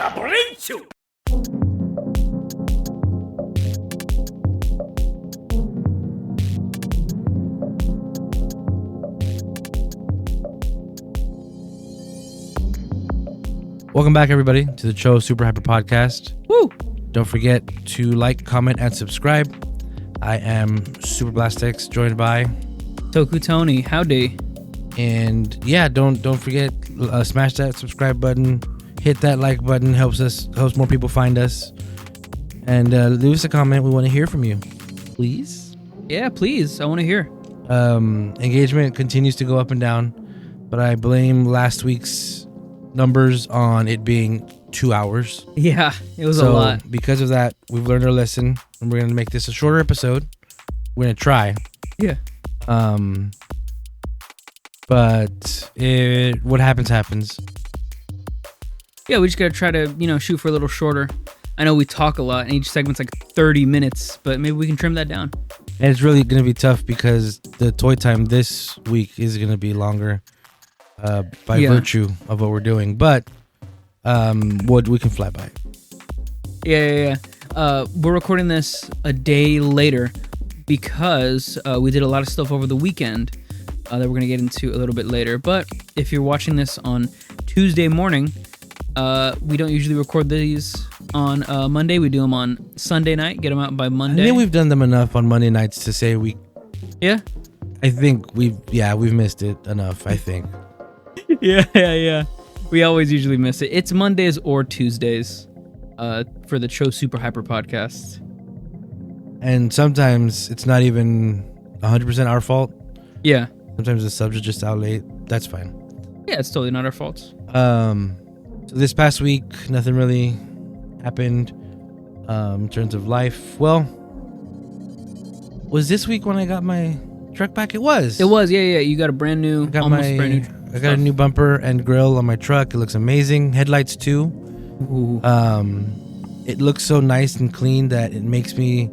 Welcome back, everybody, to the Cho Super Hyper Podcast. Woo! Don't forget to like, comment, and subscribe. I am Super Blastex, joined by TokuTony. Howdy. And yeah, don't forget, smash that subscribe button, hit that like button, helps more people find us, and leave us a comment. We want to hear from you, please. Yeah, please. I want to hear. Engagement continues to go up and down, but I blame last week's numbers on it being 2 hours. Yeah, it was a lot. Because of that, we've learned our lesson, and we're gonna make this a shorter episode. We're gonna try. Yeah. But what happens. Yeah, we just gotta try to shoot for a little shorter. I know we talk a lot, and each segment's like 30 minutes, but maybe we can trim that down. And it's really gonna be tough because the toy time this week is gonna be longer. By virtue of what we're doing, but we can fly by. Yeah. We're recording this a day later because we did a lot of stuff over the weekend that we're gonna get into a little bit later. But if you're watching this on Tuesday morning, we don't usually record these on Monday. We do them on Sunday night. Get them out by Monday. I think we've done them enough on Monday nights to say we. Yeah. I think we've missed it enough. I think. Yeah. We always usually miss it. It's Mondays or Tuesdays for the Cho Super Hyper Podcast. And sometimes it's not even 100% our fault. Yeah. Sometimes the subs are just out late. That's fine. Yeah, it's totally not our fault. So this past week, nothing really happened in terms of life. Well, was this week when I got my truck back? It was. Yeah. You got a brand new, brand new. I got a new bumper and grill on my truck. It looks amazing. Headlights too. Ooh. It looks so nice and clean that it makes me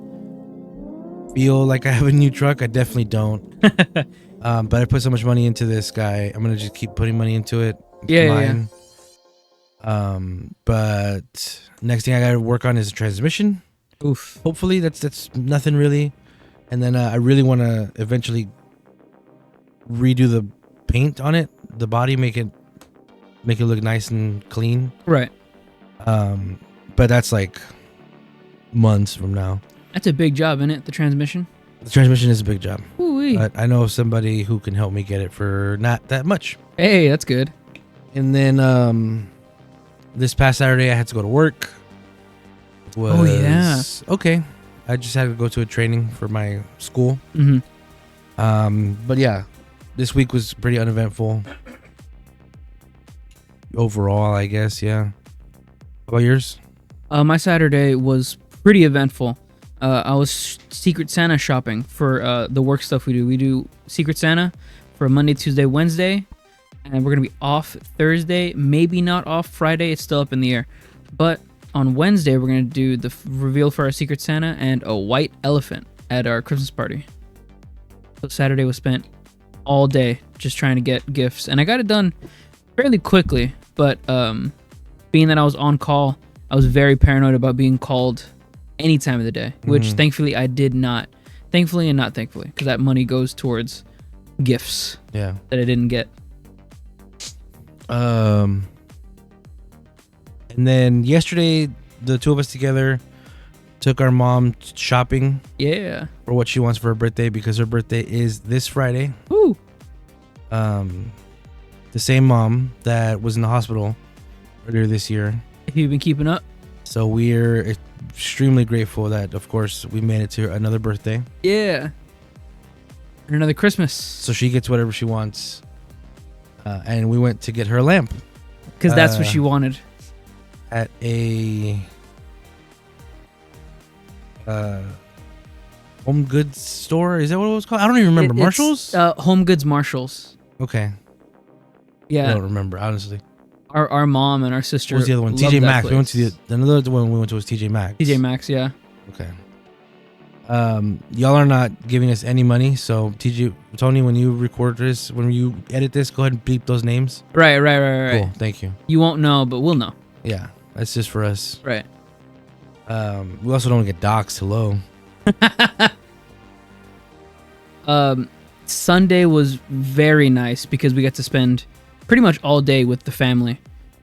feel like I have a new truck. I definitely don't. But I put so much money into this guy. I'm gonna just keep putting money into it. It's mine. But next thing I gotta work on is a transmission. Oof. Hopefully that's nothing really. And then I really want to eventually redo the paint on it, the body, make it look nice and clean. Right. But that's like months from now. That's a big job, isn't it? The transmission. The transmission is a big job. Ooh-wee. But I know somebody who can help me get it for not that much. Hey, that's good. And then this past Saturday I had to go to work. Oh yeah. Okay. I just had to go to a training for my school. Mm-hmm. But yeah, this week was pretty uneventful. Overall, I guess, yeah. How about yours? My Saturday was pretty eventful. I was Secret Santa shopping for the work stuff we do. We do Secret Santa for Monday, Tuesday, Wednesday, and we're going to be off Thursday. Maybe not off Friday. It's still up in the air. But on Wednesday, we're going to do the reveal for our Secret Santa and a white elephant at our Christmas party. So Saturday was spent all day just trying to get gifts. And I got it done fairly quickly. But being that I was on call, I was very paranoid about being called any time of the day. Which thankfully I did not. Thankfully and not thankfully. Because that money goes towards gifts that I didn't get. And then yesterday, the two of us together took our mom shopping. Yeah. For what she wants for her birthday, because her birthday is this Friday. Woo. The same mom that was in the hospital earlier this year. Have you been keeping up? So we're extremely grateful that, of course, we made it to another birthday. Yeah. And another Christmas. So she gets whatever she wants. And we went to get her a lamp. Because that's what she wanted. At a home goods store. Is that what it was called? I don't even remember. Marshalls? Home Goods Marshalls. Okay. Yeah. I don't remember, honestly. Our mom and our sister. What was the other one? TJ Maxx. We went to another one we went to was TJ Maxx. TJ Maxx, yeah. Okay. Y'all are not giving us any money, so Tony, when you record this, when you edit this, go ahead and bleep those names. Right. Cool, thank you. You won't know, but we'll know. Yeah. That's just for us. Right. We also don't get doxxed. Hello. Sunday was very nice because we got to spend pretty much all day with the family.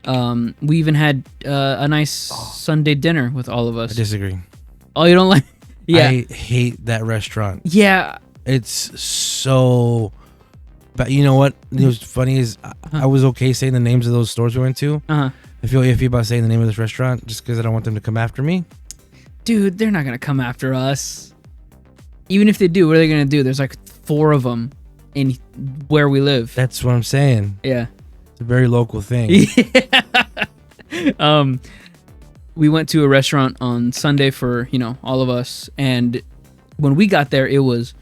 We even had a nice Sunday dinner with all of us. I disagree. Oh, you don't like? Yeah. I hate that restaurant. Yeah. It's so. But you know what? It was funny is I was okay saying the names of those stores we went to. Uh-huh. I feel iffy about saying the name of this restaurant just because I don't want them to come after me. Dude, they're not gonna come after us. Even if they do, what are they gonna do? There's like 4 of them in where we live. That's what I'm saying. Yeah. It's a very local thing. Yeah. We went to a restaurant on Sunday for, all of us, and when we got there, it was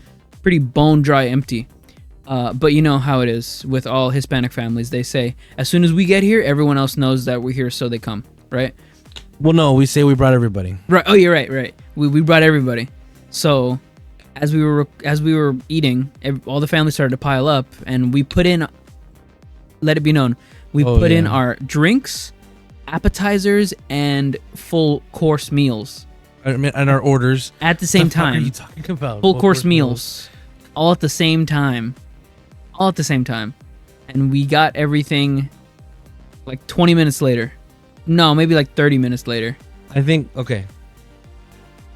pretty bone dry empty. But you know how it is with all Hispanic families. They say, as soon as we get here, everyone else knows that we're here, so they come, right? Well, no, we say we brought everybody. Right. Oh, you're right. We brought everybody. So as we were eating, all the family started to pile up, and we put in. Let it be known, we put in our drinks, appetizers, and full course meals. And our orders At the same time. What are you talking about? Full course meals. All at the same time. And we got everything like 20 minutes later. No, maybe like 30 minutes later. I think, okay.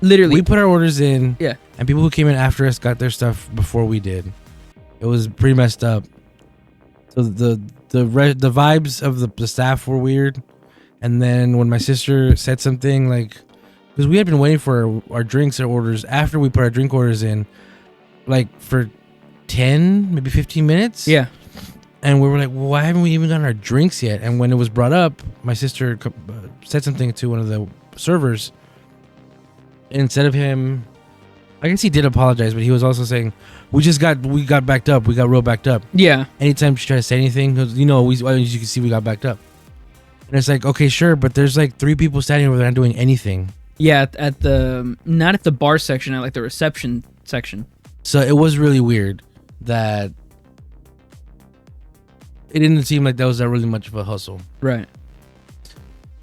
Literally. We put our orders in. Yeah. And people who came in after us got their stuff before we did. It was pretty messed up. So the vibes of the staff were weird. And then when my sister said something like, because we had been waiting for our drinks or orders after we put our drink orders in, like for 10, maybe 15 minutes. Yeah. And we were like, well, why haven't we even gotten our drinks yet? And when it was brought up, my sister said something to one of the servers. Instead of him, I guess he did apologize, but he was also saying, we got backed up. We got real backed up. Yeah. Anytime she tried to say anything, because, as you can see, we got backed up. And it's like, okay, sure, but there's like 3 people standing over there not doing anything. Yeah, not at the bar section, at like the reception section. So it was really weird that it didn't seem like that was that really much of a hustle. Right.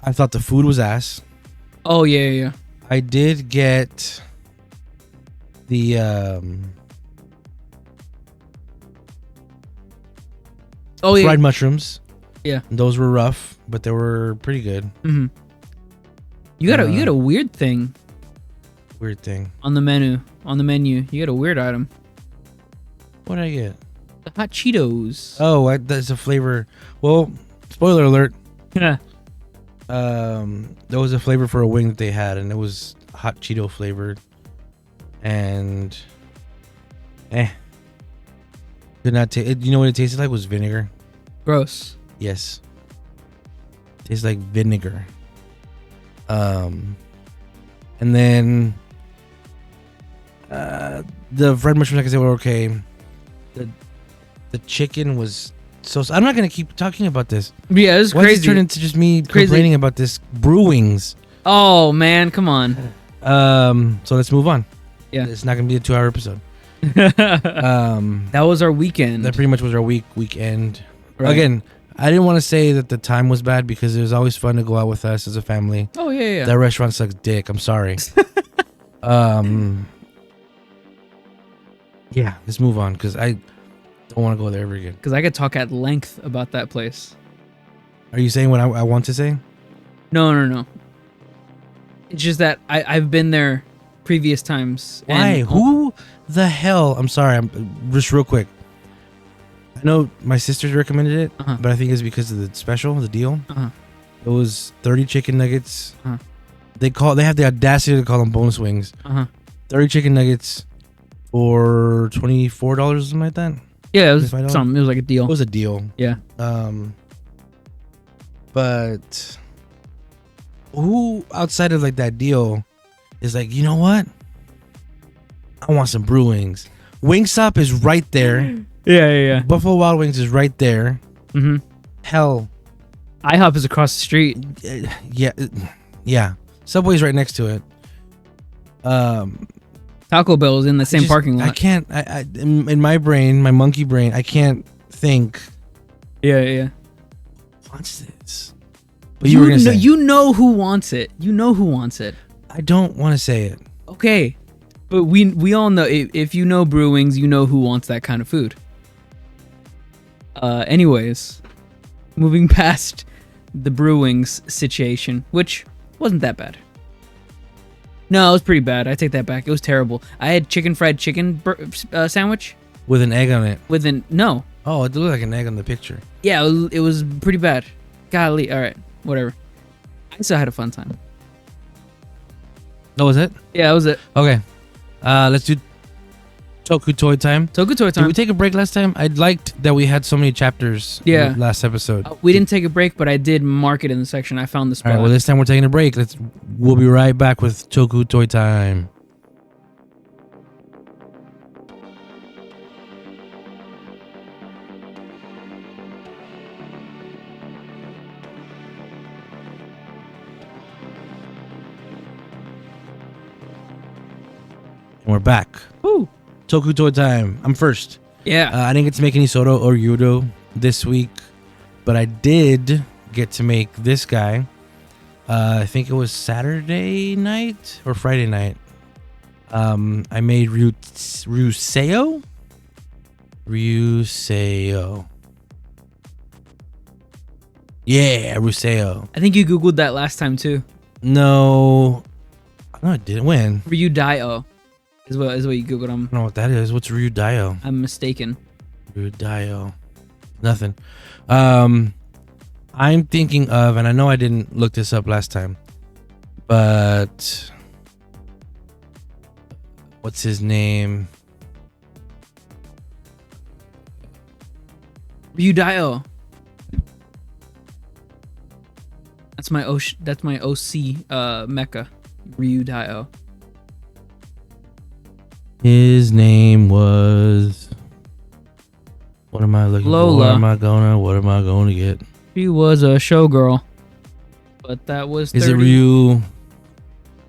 I thought the food was ass. Oh, yeah. I did get the fried mushrooms. Yeah. Those were rough, but they were pretty good. Mm-hmm. You got a weird thing. Weird thing. On the menu. You got a weird item. What did I get? The hot Cheetos. Oh, that's a flavor. Well, spoiler alert. Yeah. There was a flavor for a wing that they had, and it was hot Cheeto flavored. And did not taste. You know what it tasted like? Was vinegar. Gross. Yes. Tastes like vinegar. And then the fried mushrooms, like I said, were okay. The chicken was so. I'm not gonna keep talking about this. Yeah, it's Why crazy. does it turn into just me complaining about this brewings? Oh man, come on. So let's move on. Yeah, it's not gonna be a 2-hour episode. That was our weekend. That pretty much was our weekend. Right. Again, I didn't want to say that the time was bad because it was always fun to go out with us as a family. Oh yeah. That restaurant sucks dick. I'm sorry. Yeah, let's move on because I don't want to go there ever again. Because I could talk at length about that place. Are you saying what I want to say? No. It's just that I've been there previous times. Why? Who the hell? I'm sorry. I'm just real quick. I know my sisters recommended it, but I think it's because of the special, the deal. It was 30 chicken nuggets. They have the audacity to call them bonus wings. 30 chicken nuggets for $24 or something like that. Yeah, it was something. It was like a deal. It was a deal. Yeah. But who outside of like that deal is like, you know what? I want some brewings. Wingstop is right there. Yeah. Buffalo Wild Wings is right there. Hell, IHOP is across the street. Yeah. Subway's right next to it. Taco Bell is in the same parking lot. I can't. In my brain, my monkey brain, I can't think. Yeah. What's this? But you were gonna say. You know who wants it. You know who wants it. I don't want to say it. Okay, but we all know if you know brewings, you know who wants that kind of food. Anyways, moving past the brewings situation, which wasn't that bad. No, it was pretty bad. I take that back. It was terrible. I had fried chicken sandwich With an egg on it. No. Oh, it looked like an egg on the picture. Yeah, it was pretty bad. Golly. All right, whatever. I still had a fun time. That was it? Yeah, that was it. Okay. Let's do Toku Toy Time. Toku Toy Did Time. we take a break last time? I liked that we had so many chapters in the last episode. We didn't take a break, but I did mark it in the section. I found the spot. All right, well, this time we're taking a break. We'll be right back with Toku Toy Time. And we're back. Woo. Toku Toy Time. I'm first. Yeah. I didn't get to make any Soto or Yudo this week, but I did get to make this guy. I think it was Saturday night or Friday night. I made Ryuseo. Yeah, Ryuseo. I think you Googled that last time too. No, I didn't. When? Ryudaio is what you Googled. I don't know what that is. What's Ryudaio? I'm mistaken. Ryudaio. Nothing. I'm thinking of, and I know I didn't look this up last time, but what's his name? Ryudaio. That's my OC mecha. Ryudaio. His name was. What am I looking Lola. for? What am I gonna get? She was a showgirl, but that was 30. Is it Ryu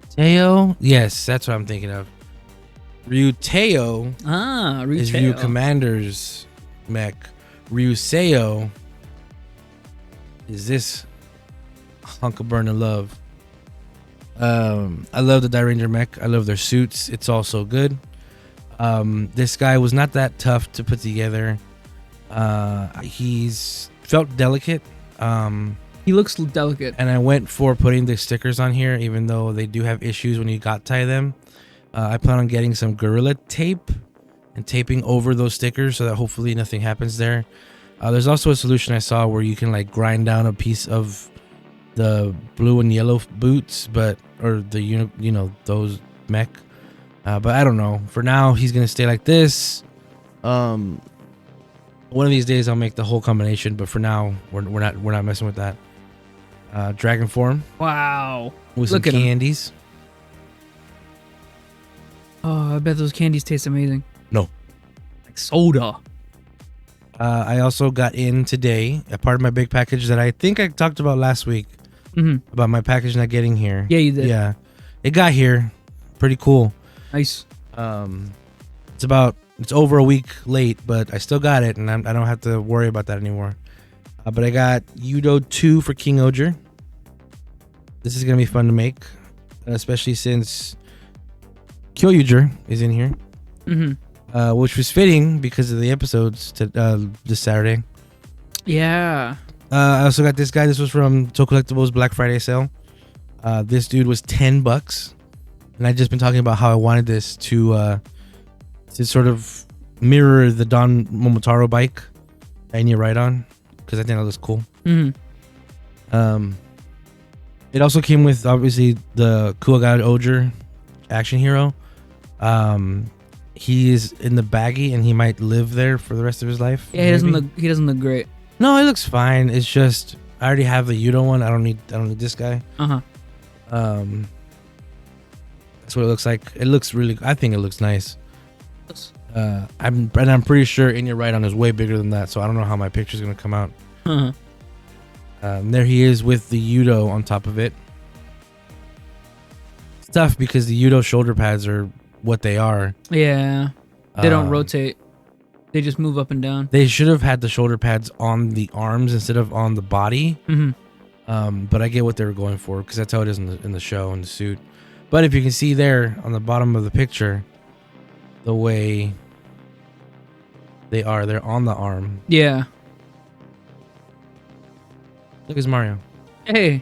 Teo? Yes, that's what I'm thinking of. Ryu Teo Ryuteo. is Ryu Commander's mech. Ryuseo is this hunk of burning love. I love the Dairanger mech. I love their suits. It's all so good. This guy was not that tough to put together. He's felt delicate. He looks delicate. And I went for putting the stickers on here, even though they do have issues when you tie them. I plan on getting some Gorilla Tape and taping over those stickers so that hopefully nothing happens there. There's also a solution I saw where you can like grind down a piece of the blue and yellow boots, or the those mech. But I don't know. For now, he's gonna stay like this. One of these days I'll make the whole combination, but for now we're not messing with that. Dragon form. Wow. With Look some at him. candies. Oh, I bet those candies taste amazing. No. Like soda. I also got in today a part of my big package that I think I talked about last week about my package not getting here. Yeah, you did. Yeah, it got here. Pretty cool. Nice. It's over a week late, but I still got it, and I don't have to worry about that anymore. But I got Yudo 2 for King-Ohger. This is gonna be fun to make, especially since Kyoryuger is in here, which was fitting because of the episodes this Saturday. Yeah. I also got this guy. This was from ToKuCollectibles Black Friday sale. This dude was $10, and I've just been talking about how I wanted this to sort of mirror the Don Momotaro bike that you ride on, because I think that looks cool. It also came with obviously the King-Ohger action hero. He is in the baggie and he might live there for the rest of his life. Yeah, he doesn't look great. No, it looks fine. It's just I already have the Yudo one. I don't need this guy. That's what it looks like. It looks I think it looks nice. I'm pretty sure In Your Right On is way bigger than that, so I don't know how my picture's gonna come out. There he is with the Yudo on top of it. It's tough because the Yudo shoulder pads are what they are. Yeah. They don't rotate. They just move up and down. They should have had the shoulder pads on the arms instead of on the body. But I get what they were going for because that's how it is in the show, in the suit. But if you can see there on the bottom of the picture, the way they're on the arm. Yeah. Look, it's Mario. Hey.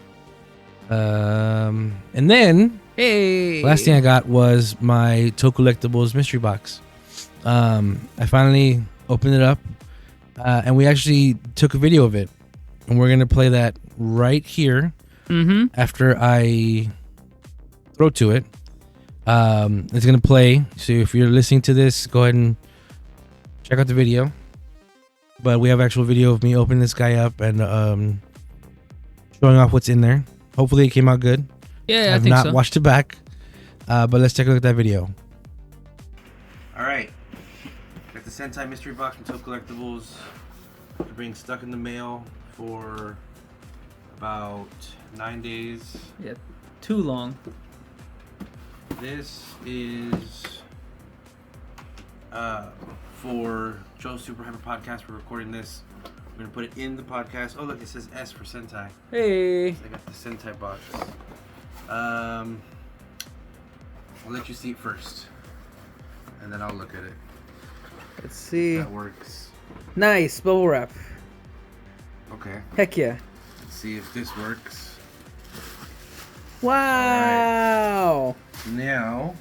And then last thing I got was my TokuLectables mystery box. I finally opened it up, and we actually took a video of it, and we're gonna play that right here after I throw to it. It's gonna play. So if you're listening to this, go ahead and check out the video. But we have actual video of me opening this guy up and showing off what's in there. Hopefully it came out good. Yeah, I've not watched it back, but let's take a look at that video. All right, got the Sentai mystery box from TokuLectables. It's being stuck in the mail for about 9 days. Yeah, too long. This is for Joe's Super Hyper Podcast. We're recording this. We're gonna put it in the podcast. Oh look, it says S for Sentai. Hey. So I got the Sentai box. I'll let you see it first, and then I'll look at it. Let's see. That works. Nice bubble wrap. Okay. Heck yeah. Let's see if this works. Wow. Now,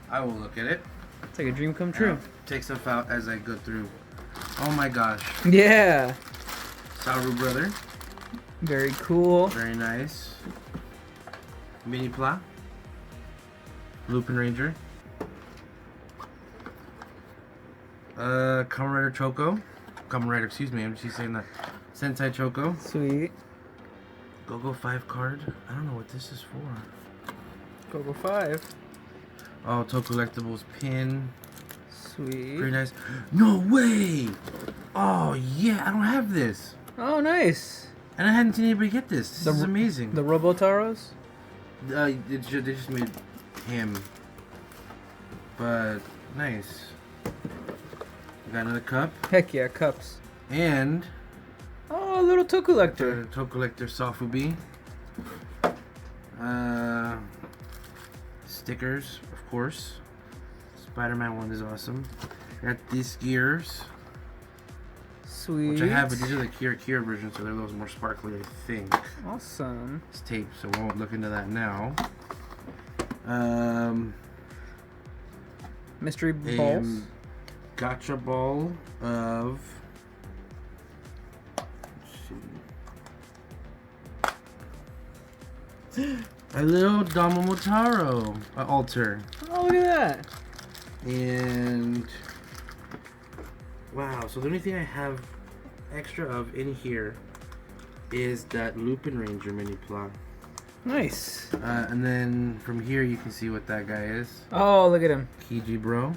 I will look at it. It's like a dream come true. Take stuff out as I go through. Oh my gosh. Yeah. Saru brother. Very cool. Very nice. Mini Pla. Lupin Ranger. Kamen Rider Choco. Kamen Rider, excuse me, I'm just saying that. Sentai Choco. Sweet. Go 5 card. I don't know what this is for. Go 5. Oh, TokuLectables pin. Sweet. Very nice. No way! Oh yeah, I don't have this. Oh, nice. And I hadn't seen anybody get this. This is amazing. The Robotaros? They just made him. But nice. We got another cup. Heck yeah, cups. And Oh, a little TokuLector. TokuLector Sofubi. Stickers, of course. Spider-Man one is awesome. Got these gears, Sweet. which I have, but these are the Kira versions, so they're a little more sparkly, I think. Awesome. It's tape, so we won't look into that now. Mystery balls. Gotcha ball of. Let's see. A little Damomotaro altar. Oh, look at that. And wow, so the only thing I have extra of in here is that Lupin Ranger mini plot. Nice. And then from here you can see what that guy is. Oh, look at him. Kiji bro.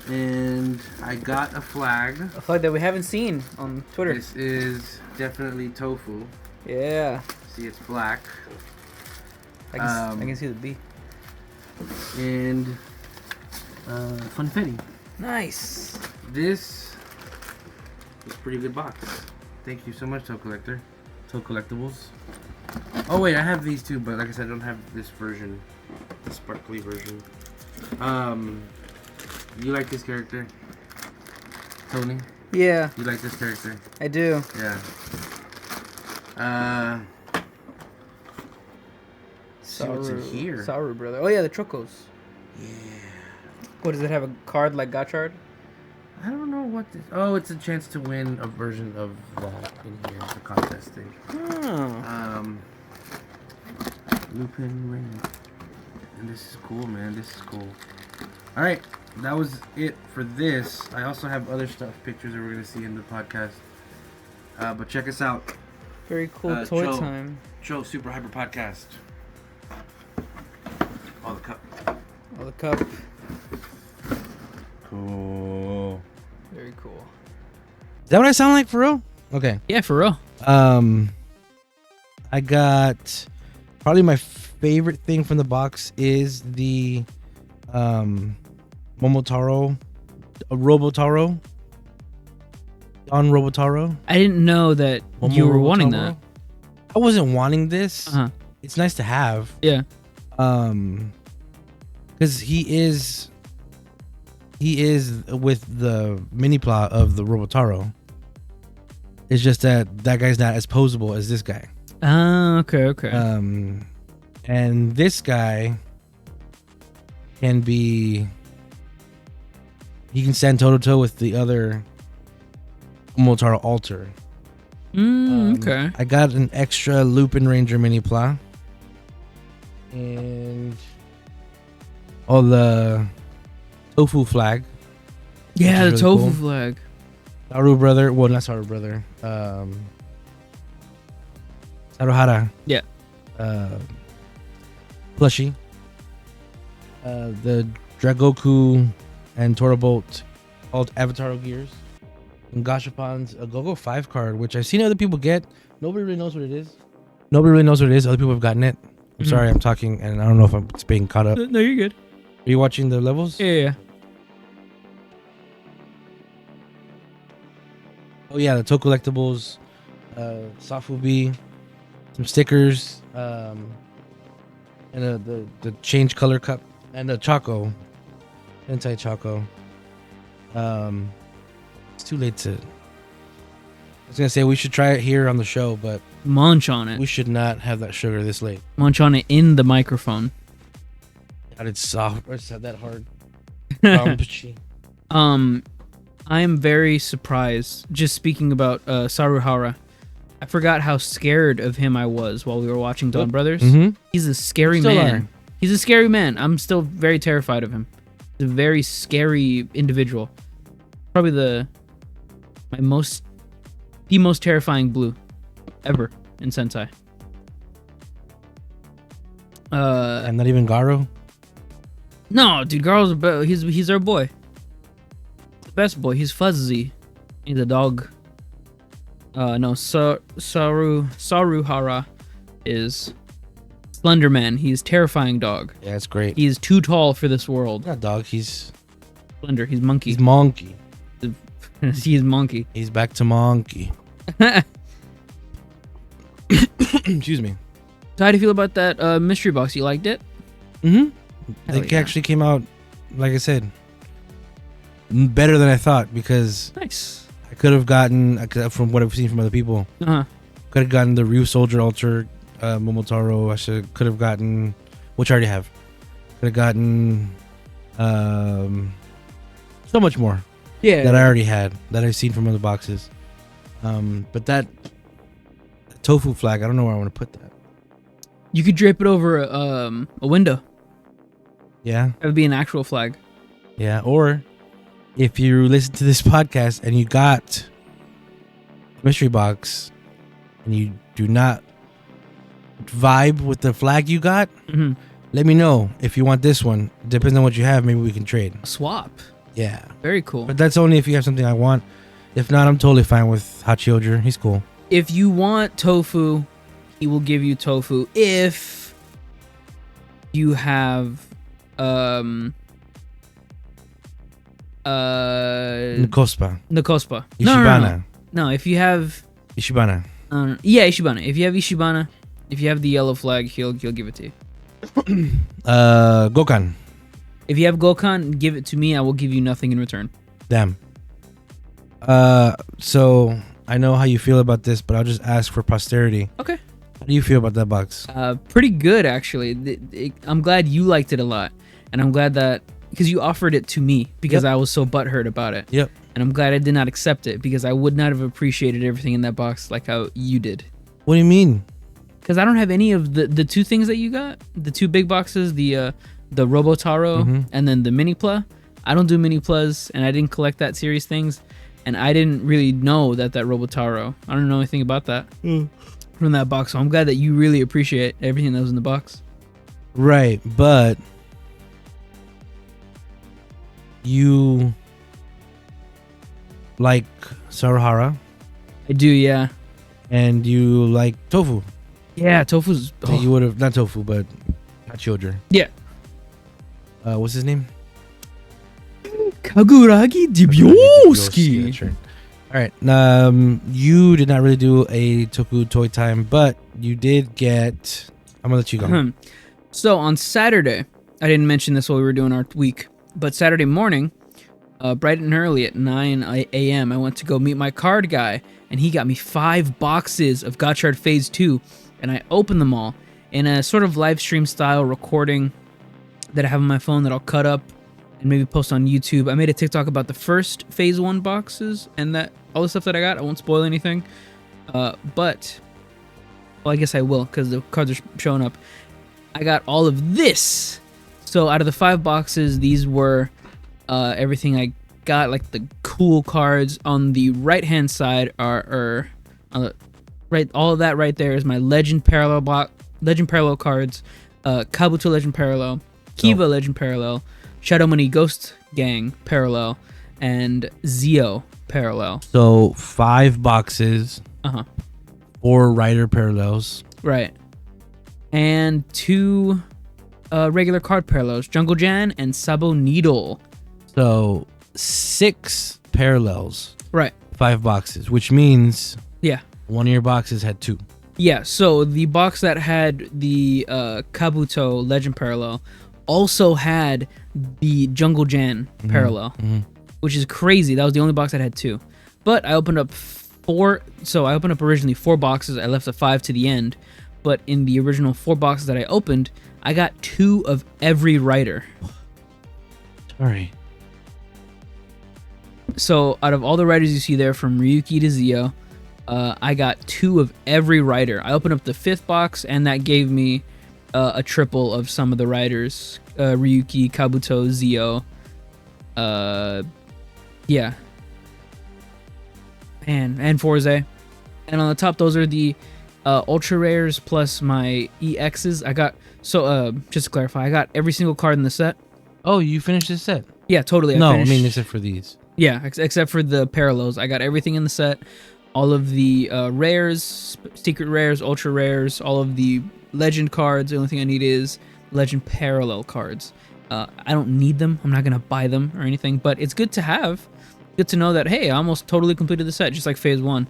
And I got a flag. A flag that we haven't seen on Twitter. This is definitely tofu. Yeah. See, it's black. I can see the B. And Funfetti. Nice. This is a pretty good box. Thank you so much, TokuLectables. Oh wait, I have these too, but like I said, I don't have this version, the sparkly version. You like this character, Tony? Yeah. You like this character? I do. Yeah. See what's in here. Saru brother. Oh yeah, the Chocos. Yeah. What, does it have a card like Gotchard? I don't know what this. Oh, it's a chance to win a version of that in here, the contest thing. Oh. Lupin Ring. And this is cool, man. This is cool. Alright, that was it for this. I also have other stuff, pictures that we're going to see in the podcast. But check us out. Very cool toy Joe. time. Joe Super Hyper Podcast. Oh, the cup. Oh, the cup. Cool. Very cool. Is that what I sound like for real? Okay. Yeah, for real. I got probably my favorite thing from the box is the Momotaro, Robotaro. Don Robotaro. I didn't know that Momo you were wanting Robotaro. I wasn't wanting this. Uh-huh. It's nice to have. Yeah. Because he is with the mini plot of the Robotaro. It's just that guy's not as posable as this guy. Okay. And this guy can be. He can stand toe to toe with the other Momotaro alter. Okay. I got an extra Lupin Ranger mini pla. And the tofu flag. Yeah, the really tofu cool. flag. Saru brother. Well, not Saru brother. Saruhara. Yeah. Plushie. The Dragoku and Torobolt called Avatar Gears. And Gashapon's a Go-Go 5 card, which I've seen other people get. Nobody really knows what it is. Other people have gotten it. I'm sorry, I'm talking, and I don't know if it's being caught up. No, you're good. Are you watching the levels? Yeah. Oh yeah, the Toku collectibles, Safubi, some stickers, and the change color cup, and the Choco, Sentai Choco. It's too late to. I was gonna say we should try it here on the show, but Munch on it. we should not have that sugar this late. Munch on it in the microphone. God, it's soft. It's not that hard. I am very surprised. Just speaking about Saruhara, I forgot how scared of him I was while we were watching Dawn Brothers. Mm-hmm. He's a scary Still man. are. He's a scary man. I'm still very terrified of him. He's a very scary individual. Probably the most terrifying blue ever in Sentai. And not even Garo. No, dude, Garl's he's our boy. The best boy. He's fuzzy. He's a dog. No, Saruhara is Slender Man. He's terrifying dog. Yeah, it's great. He is too tall for this world. Not dog. He's Slender. He's monkey. He's monkey. He's monkey. He's back to monkey. Excuse me. So how do you feel about that mystery box? You liked it? Mm-hmm. Hell It yeah. actually came out, like I said, better than I thought, because Nice. I could have gotten, from what I've seen from other people, Uh-huh. could have gotten the Ryu Soldier Alter Momotaro. Could have gotten, which I already have. Could have gotten so much more Yeah. that I already had, that I've seen from other boxes. But that tofu flag, I don't know where I want to put that. You could drape it over a window. Yeah. That would be an actual flag. Yeah, or if you listen to this podcast and you got mystery box and you do not vibe with the flag you got, Mm-hmm. let me know if you want this one. Depends on what you have, maybe we can trade. Swap. Yeah, Very cool. but that's only if you have something I want. If not, I'm totally fine with ISHII. He's cool. If you want tofu, he will give you tofu. If you have Nkospa. Nakospa. Ishibana. No, if you have Ishibana. Ishibana. If you have Ishibana, if you have the yellow flag, he'll give it to you. Gokan. If you have Gokhan, give it to me. I will give you nothing in return. Damn. So I know how you feel about this, but I'll just ask for posterity. Okay. How do you feel about that box? Pretty good actually. I'm glad you liked it a lot, and I'm glad that because you offered it to me because Yep. I was so butthurt about it. Yep. And I'm glad I did not accept it because I would not have appreciated everything in that box like how you did. What do you mean? Because I don't have any of the two things that you got, the two big boxes, the Robotaro Mhm. and then the mini pla. I don't do mini plas, and I didn't collect that series things, and I didn't really know that Robotaro. I don't know anything about that from that box. So I'm glad that you really appreciate everything that was in the box. Right, but you like Saruhara I do, yeah. and you like tofu. Yeah, tofu's. You would have not tofu, but ISHII. Yeah. What's his name? Kaguragi Dibyoski. That's right. All right. You did not really do a Toku Toy Time, but you did get. I'm gonna let you go. So on Saturday, I didn't mention this while we were doing our week, but Saturday morning, bright and early at 9 a.m., I went to go meet my card guy, and he got me 5 boxes of Gotchard Phase 2, and I opened them all in a sort of live stream style recording that I have on my phone that I'll cut up and maybe post on YouTube. I made a TikTok about the first Phase 1 boxes and that all the stuff that I got. I won't spoil anything, but well, I guess I will because the cards are showing up. I got all of this. So out of the 5 boxes, these were everything I got, like the cool cards. On the right-hand side are right. All of that right there is my Legend Parallel cards, Kabuto Legend Parallel, Kiva Legend Parallel, Shadow Money Ghost Gang Parallel, and Zio Parallel. So 5 boxes. 4 rider parallels. Right. And 2 regular card parallels, Jungle Jan and Sabo Needle. So 6 parallels. Right. 5 boxes, which means Yeah. one of your boxes had 2. Yeah, so the box that had the Kabuto Legend Parallel also had the Jungle Jan Parallel, which is crazy. That was the only box that had 2. But I opened up 4, so I opened up originally 4 boxes. I left a 5 to the end. But in the original 4 boxes that I opened, I got 2 of every rider. Sorry. So out of all the riders you see there, from Ryuki to Zio, I got 2 of every rider. I opened up the 5th box, and that gave me a triple of some of the riders. Ryuki, Kabuto, Zio. Yeah. And Forze. And on the top, those are the ultra rares plus my EXs. I got, so just to clarify, I got every single card in the set. Oh, you finished this set? Yeah, totally. I mean, except for these. Yeah, except for the parallels. I got everything in the set. All of the rares, secret rares, ultra rares, all of the legend cards. The only thing I need is legend parallel cards. I don't need them. I'm not going to buy them or anything, but it's good to have. Good to know that, hey, I almost totally completed the set, just like Phase 1.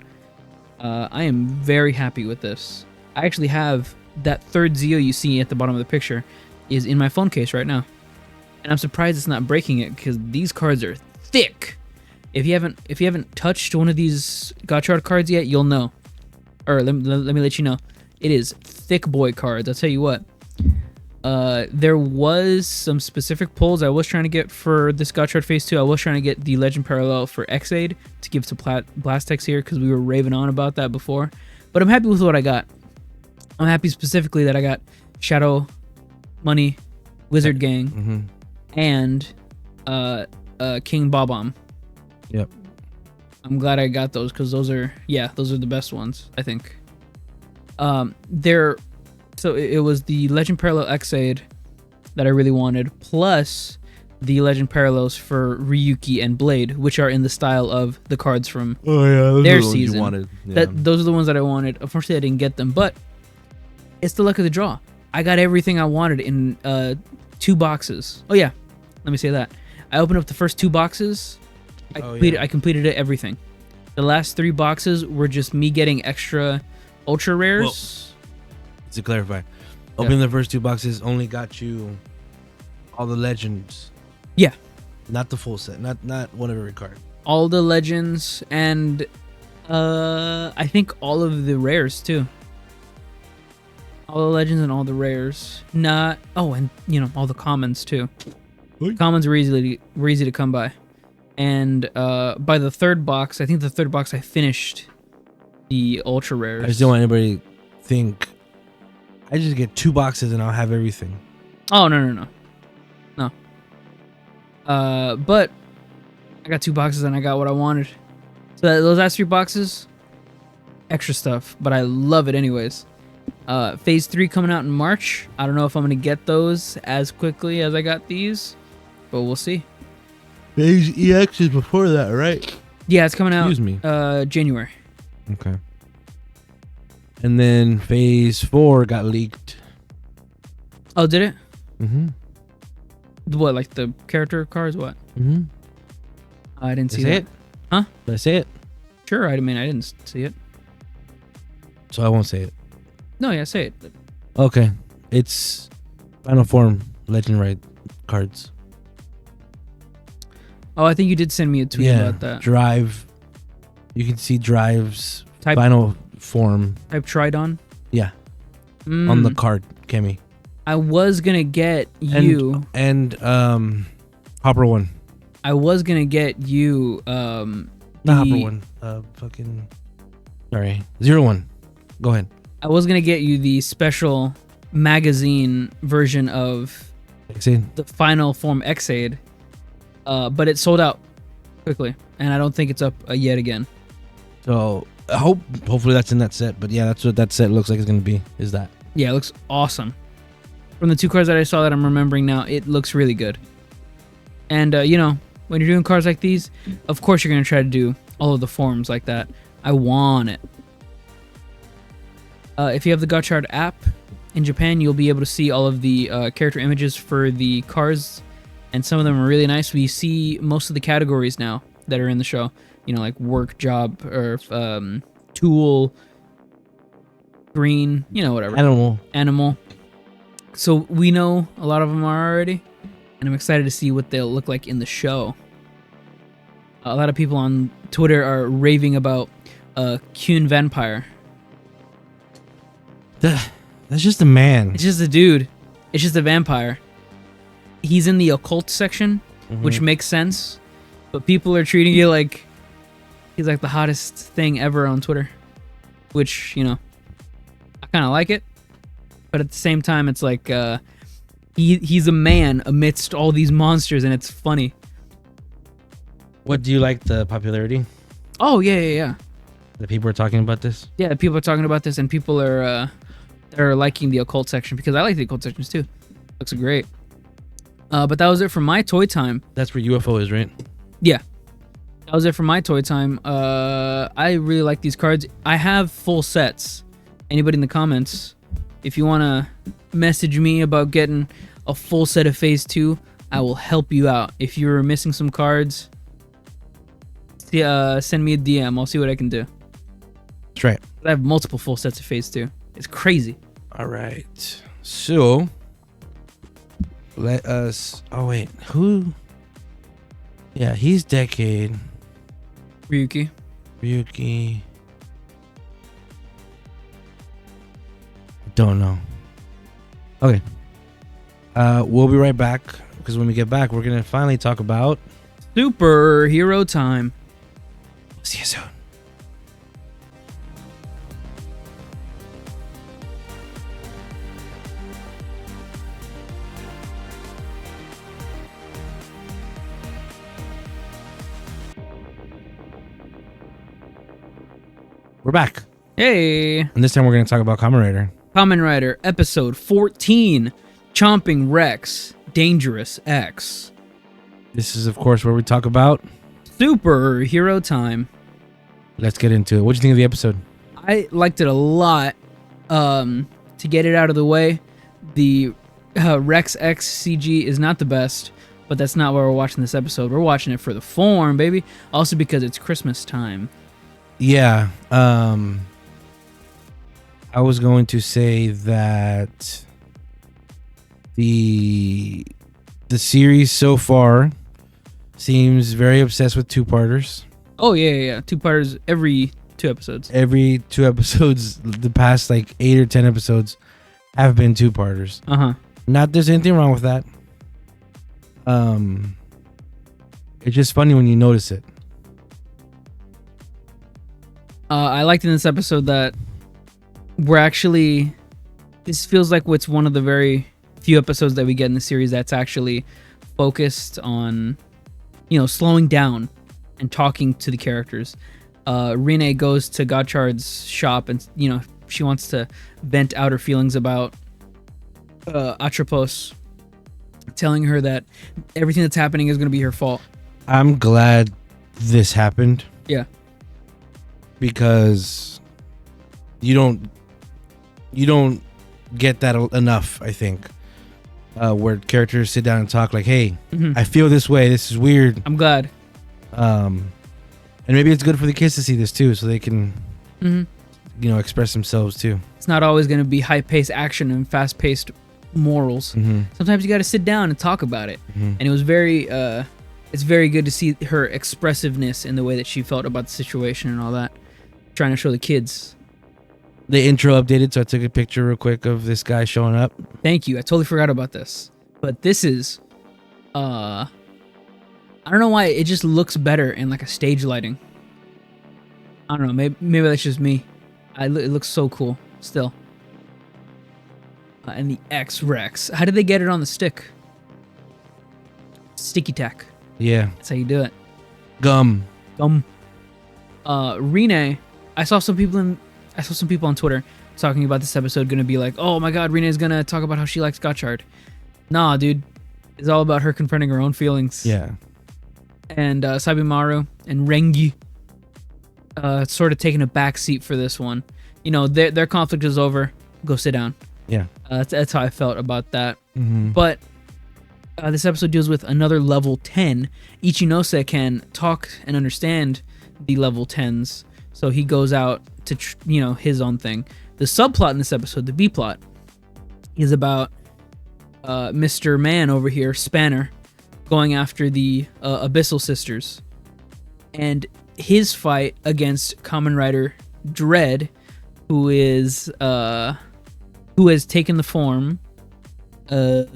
I am very happy with this. I actually have that 3rd Zio you see at the bottom of the picture is in my phone case right now. And I'm surprised it's not breaking it because these cards are thick. If you haven't touched one of these Gotchard cards yet, you'll know. Or let me let you know. It is thick boy cards. I'll tell you what. There was some specific pulls I was trying to get for this Gotchard Phase 2. I was trying to get the Legend Parallel for X-Aid to give to Blastex here because we were raving on about that before. But I'm happy with what I got. I'm happy specifically that I got Shadow Money, Wizard Gang, and King Bob-omb. Yep. I'm glad I got those because those are the best ones, I think. So it was the Legend Parallel X-Aid that I really wanted, plus the Legend Parallels for Ryuki and Blade, which are in the style of the cards from their season. You wanted. Yeah. Those are the ones that I wanted. Unfortunately, I didn't get them, but it's the luck of the draw. I got everything I wanted in 2 boxes. Oh yeah, let me say that. I opened up the first 2 boxes. I completed everything. The last 3 boxes were just me getting extra ultra rares. Well, to clarify, opening the first 2 boxes only got you all the legends. Yeah. Not the full set. Not one of every card. All the legends and I think all of the rares too. All the legends and all the rares. And all the commons too. Commons were easy to come by. And by the 3rd box, I think the 3rd box I finished the ultra rares. I just don't want anybody to think I just get 2 boxes and I'll have everything. Oh no. But I got 2 boxes and I got what I wanted. So those last 3 boxes, extra stuff, but I love it anyways. Phase 3 coming out in March. I don't know if I'm gonna get those as quickly as I got these, but we'll see. Phase EX is before that, right? Yeah, it's coming out. Excuse me. January. Okay. And then Phase 4 got leaked. Oh, did it? Mm-hmm. What, like the character cards? What? Mm-hmm. I didn't see Did I say that. it? Huh? Did I say it? Sure. I didn't see it. So I won't say it. No, yeah, say it. Okay, it's Final Form Legend Ride cards. Oh, I think you did send me a tweet about that. Drive. You can see Drive's Type Final Form. Type Tridon. Yeah, on the card, Kemi. I was gonna get you and Hopper One. I was gonna get you Not Hopper One. Fucking. Sorry, 01. Go ahead. I was gonna get you the special magazine version of the Final Form X-Aid, but it sold out quickly, and I don't think it's up yet again. So hopefully that's in that set. But yeah, that's what that set looks like it's gonna be. Is that? Yeah, it looks awesome. From the 2 cards that I saw that I'm remembering now, it looks really good. And when you're doing cards like these, of course you're gonna try to do all of the forms like that. I want it. If you have the Gotchard app in Japan, you'll be able to see all of the character images for the cards, and some of them are really nice. We see most of the categories now that are in the show. Like work, job, or tool, green, whatever. Animal. So we know a lot of them are already, and I'm excited to see what they'll look like in the show. A lot of people on Twitter are raving about Kyun Vampire. That's just a man. It's just a dude. It's just a vampire. He's in the occult section, which makes sense, but people are treating it like he's like the hottest thing ever on Twitter, which, I kind of like it. But at the same time, it's like he's a man amidst all these monsters, and it's funny. What do you like the popularity? Oh, yeah. The people are talking about this? Yeah, people are talking about this, and people are liking the occult section, because I like the occult sections too. Looks great. But that was it for my toy time. That's where UFO is, right? Yeah. That was it for my toy time. I really like these cards. I have full sets. Anybody in the comments, if you want to message me about getting a full set of Phase 2, I will help you out. If you're missing some cards, send me a DM. I'll see what I can do. That's right. I have multiple full sets of Phase 2. It's crazy. All right. So, let us... Oh, wait. Who? Yeah, he's Decade. Ryuki. Don't know. Okay. We'll be right back, because when we get back, we're going to finally talk about... Superhero time. See you soon. We're back. Hey. And this time we're going to talk about Kamen Rider. Kamen Rider episode 14. Chomping Rex. Dangerous X. This is, of course, where we talk about... Superhero time. Let's get into it. What do you think of the episode? I liked it a lot. To get it out of the way, the Rex X CG is not the best, but that's not why we're watching this episode. We're watching it for the form, baby. Also because it's Christmas time. Yeah. I was going to say that the series so far seems very obsessed with two-parters. Oh, yeah. Two-parters every 2 episodes. Every 2 episodes, the past 8 or 10 episodes have been two-parters. Not there's anything wrong with that. It's just funny when you notice it. I liked in this episode that this feels like it's one of the very few episodes that we get in the series that's actually focused on, slowing down and talking to the characters. Rene goes to Gotchard's shop and, she wants to vent out her feelings about Atropos, telling her that everything that's happening is going to be her fault. I'm glad this happened. Yeah. Because you don't get that enough, I think, where characters sit down and talk like, hey, I feel this way, this is weird. I'm glad. And maybe it's good for the kids to see this too, so they can express themselves too. It's not always going to be high-paced action and fast-paced morals. Sometimes you got to sit down and talk about it. And it was it's very good to see her expressiveness in the way that she felt about the situation and all that, trying to show the kids. The intro updated, so I took a picture real quick of this guy showing up. Thank you. I totally forgot about this. But this is, I don't know why it just looks better in like a stage lighting. I don't know. Maybe that's just me. It looks so cool still. And the X-Rex. How did they get it on the stick? Sticky tack. Yeah. That's how you do it. Gum. Rene. I saw some people on Twitter talking about this episode going to be like, oh my god, Rene's going to talk about how she likes Gotchard. Nah, dude. It's all about her confronting her own feelings. Yeah. And Sabimaru and Rengi sort of taking a back seat for this one. Their conflict is over. Go sit down. Yeah. That's how I felt about that. But this episode deals with another level 10. Ichinose can talk and understand the level 10s, so he goes out to his own thing. The subplot in this episode, the B plot, is about Mr. Man over here, Spanner, going after the Abyssal Sisters, and his fight against Kamen Rider Dread, who has taken the form of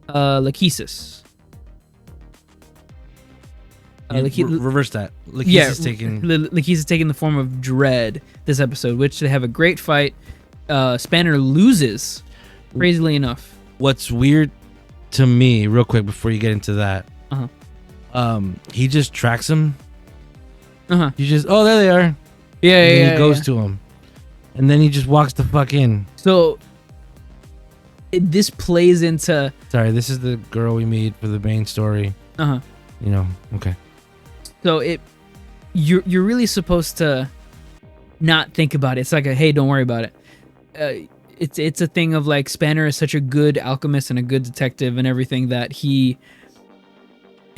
Lachesis. Reverse that. Lachesis taking the form of Dread this episode, which they have a great fight. Spanner loses, crazily enough. What's weird to me, real quick before you get into that, he just tracks him. He just, oh, there they are. Yeah, he goes to him, and then he just walks the fuck in. So this plays into. Sorry, this is the girl we meet for the main story. Okay. So you're really supposed to not think about it. It's like hey, don't worry about it. It's a thing of like Spanner is such a good alchemist and a good detective and everything that he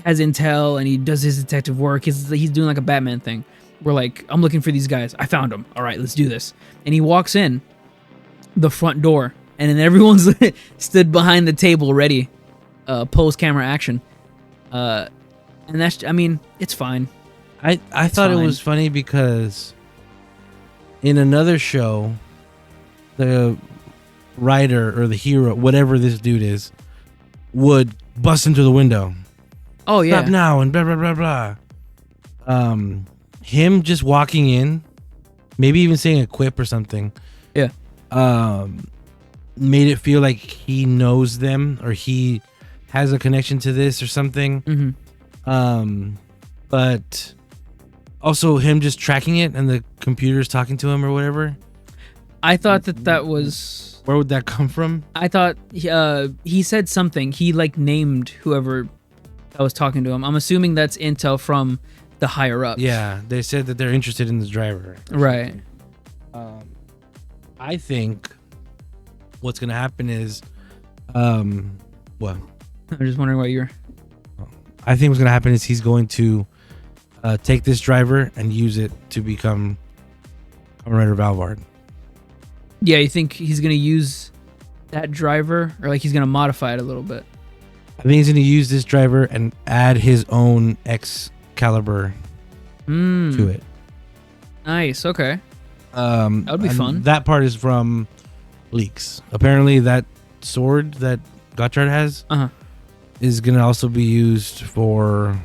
has intel and he does his detective work. He's doing like a Batman thing. We're like, I'm looking for these guys. I found them. All right, let's do this. And he walks in the front door, and then everyone's stood behind the table ready, pose camera action. And that's, it's fine. I thought it was funny because in another show, the writer or the hero, whatever this dude is, would bust into the window. Oh yeah. Stop now and blah blah blah blah. Him just walking in, maybe even saying a quip or something. Yeah. Made it feel like he knows them or he has a connection to this or something. But also him just tracking it and the computer's talking to him or whatever. I thought that was... Where would that come from? I thought he said something. He named whoever that was talking to him. I'm assuming that's intel from the higher ups. Yeah, they said that they're interested in this driver. Right. I think what's gonna happen is, well, I'm just wondering what you're... I think what's gonna happen is he's going to take this driver and use it to become Kamen Rider Valvard. Yeah, you think he's gonna use that driver, or he's gonna modify it a little bit? I think he's gonna use this driver and add his own Excalibur to it. Nice. Okay. That would be fun. That part is from leaks. Apparently, that sword that Gotchard has is gonna also be used for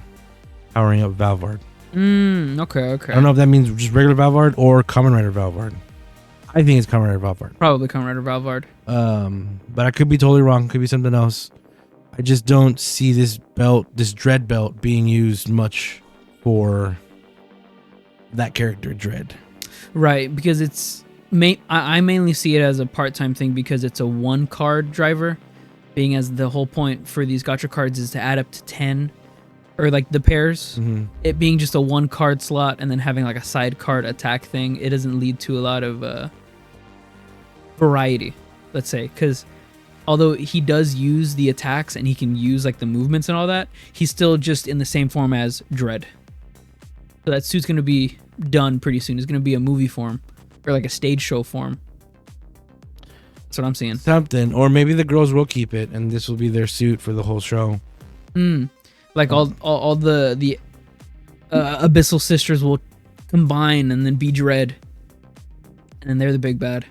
powering up Valvard. Okay. I don't know if that means just regular Valvard or Kamen Rider Valvard. I think it's Kamen Rider Valvard. Probably Kamen Rider Valvard. But I could be totally wrong. Could be something else. I just don't see this belt, this Dread belt, being used much for that character, Dread. Right, because it's... I mainly see it as a part-time thing because it's a one-card driver, being as the whole point for these Gotcha cards is to add up to 10, or the pairs. It being just a one-card slot and then having a side card attack thing, it doesn't lead to a lot of variety, let's say, because although he does use the attacks and he can use the movements and all that, he's still just in the same form as Dread. So that suit's going to be done pretty soon. It's gonna be a movie form or like a stage show form. That's what I'm seeing. Something, or maybe the girls will keep it, and this will be their suit for the whole show. Like all the Abyssal sisters will combine and then be Dread, and they're the big bad.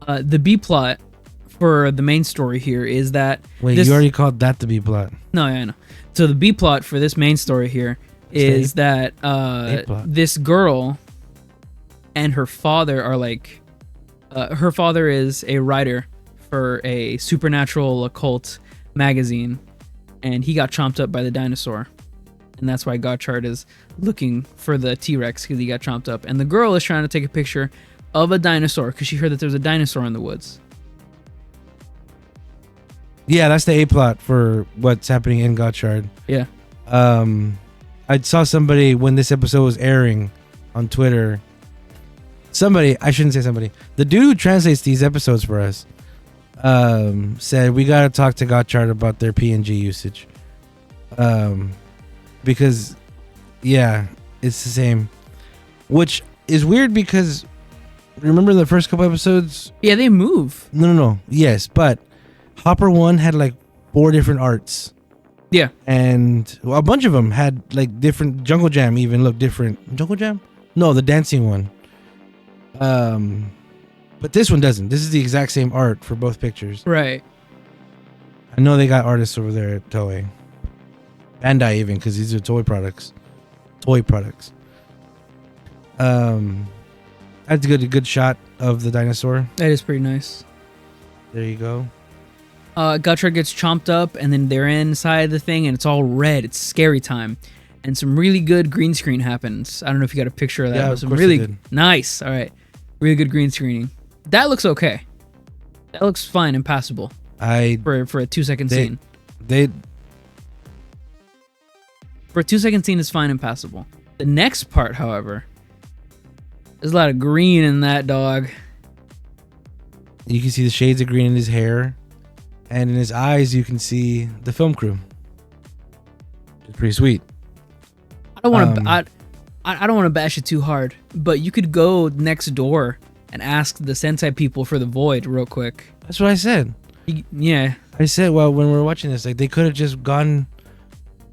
The B plot for the main story here is that Wait, you already called that the B plot. No, yeah, I know. So the B plot for this main story here is that this girl and her father are like, her father is a writer for a supernatural occult magazine, and he got chomped up by the dinosaur, and that's why Gotchard is looking for the T-Rex, because he got chomped up, and the girl is trying to take a picture of a dinosaur because she heard that there's a dinosaur in the woods. Yeah, that's the A plot for what's happening in Gotchard. Yeah. I saw somebody when this episode was airing on Twitter. I shouldn't say somebody. The dude who translates these episodes for us said we gotta talk to Gotchard about their PNG usage. Because yeah, it's the same. Which is weird because remember the first couple episodes? Yeah, they move. No. Yes, but Hopper 1 had like 4 different arts. Yeah. And a bunch of them had like different. Jungle Jam even looked different. Jungle Jam? No, the dancing one. But this one doesn't. This is the exact same art for both pictures. Right. I know they got artists over there at Toei. Bandai even, because these are toy products. That's a good shot of the dinosaur. That is pretty nice. There you go. Gotchard gets chomped up, and then they're inside the thing, and it's all red. It's scary time. And some really good green screen happens. I don't know if you got a picture of that. Yeah, but of some course really I did. nice. All right. Really good green screening. That looks okay. That looks fine and passable for a 2-second scene. For a 2-second scene is fine and passable. The next part, however, there's a lot of green in that dog. You can see the shades of green in his hair, and in his eyes you can see the film crew. It's pretty sweet. I don't want to bash it too hard, but you could go next door and ask the Sentai people for the void real quick. That's what I said. Yeah. I said, well, when we were watching this, like they could have just gone.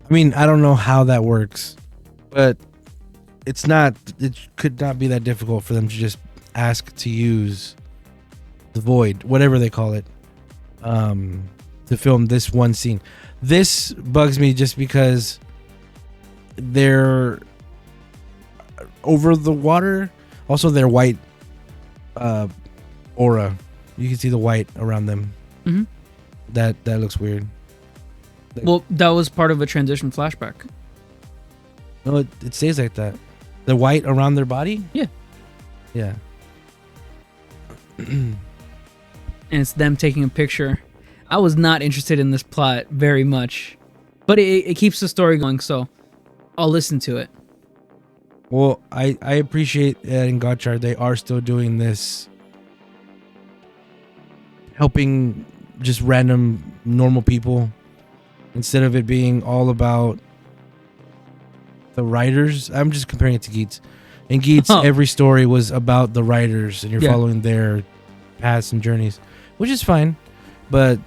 I mean, I don't know how that works, but it could not be that difficult for them to just ask to use the void, whatever they call it, to film this one scene. This bugs me just because they're over the water. Also, they're white aura. You can see the white around them. Mm-hmm. That looks weird. Well, that was part of a transition flashback. No, it stays like that. The white around their body? Yeah. Yeah. And it's them taking a picture. I was not interested in this plot very much, but it keeps the story going, so I'll listen to it. Well, I appreciate that in Gotchard they are still doing this, helping just random normal people instead of it being all about the writers. I'm just comparing it to Geats. In Geats, every story was about the writers, and you're following their paths and journeys, which is fine. But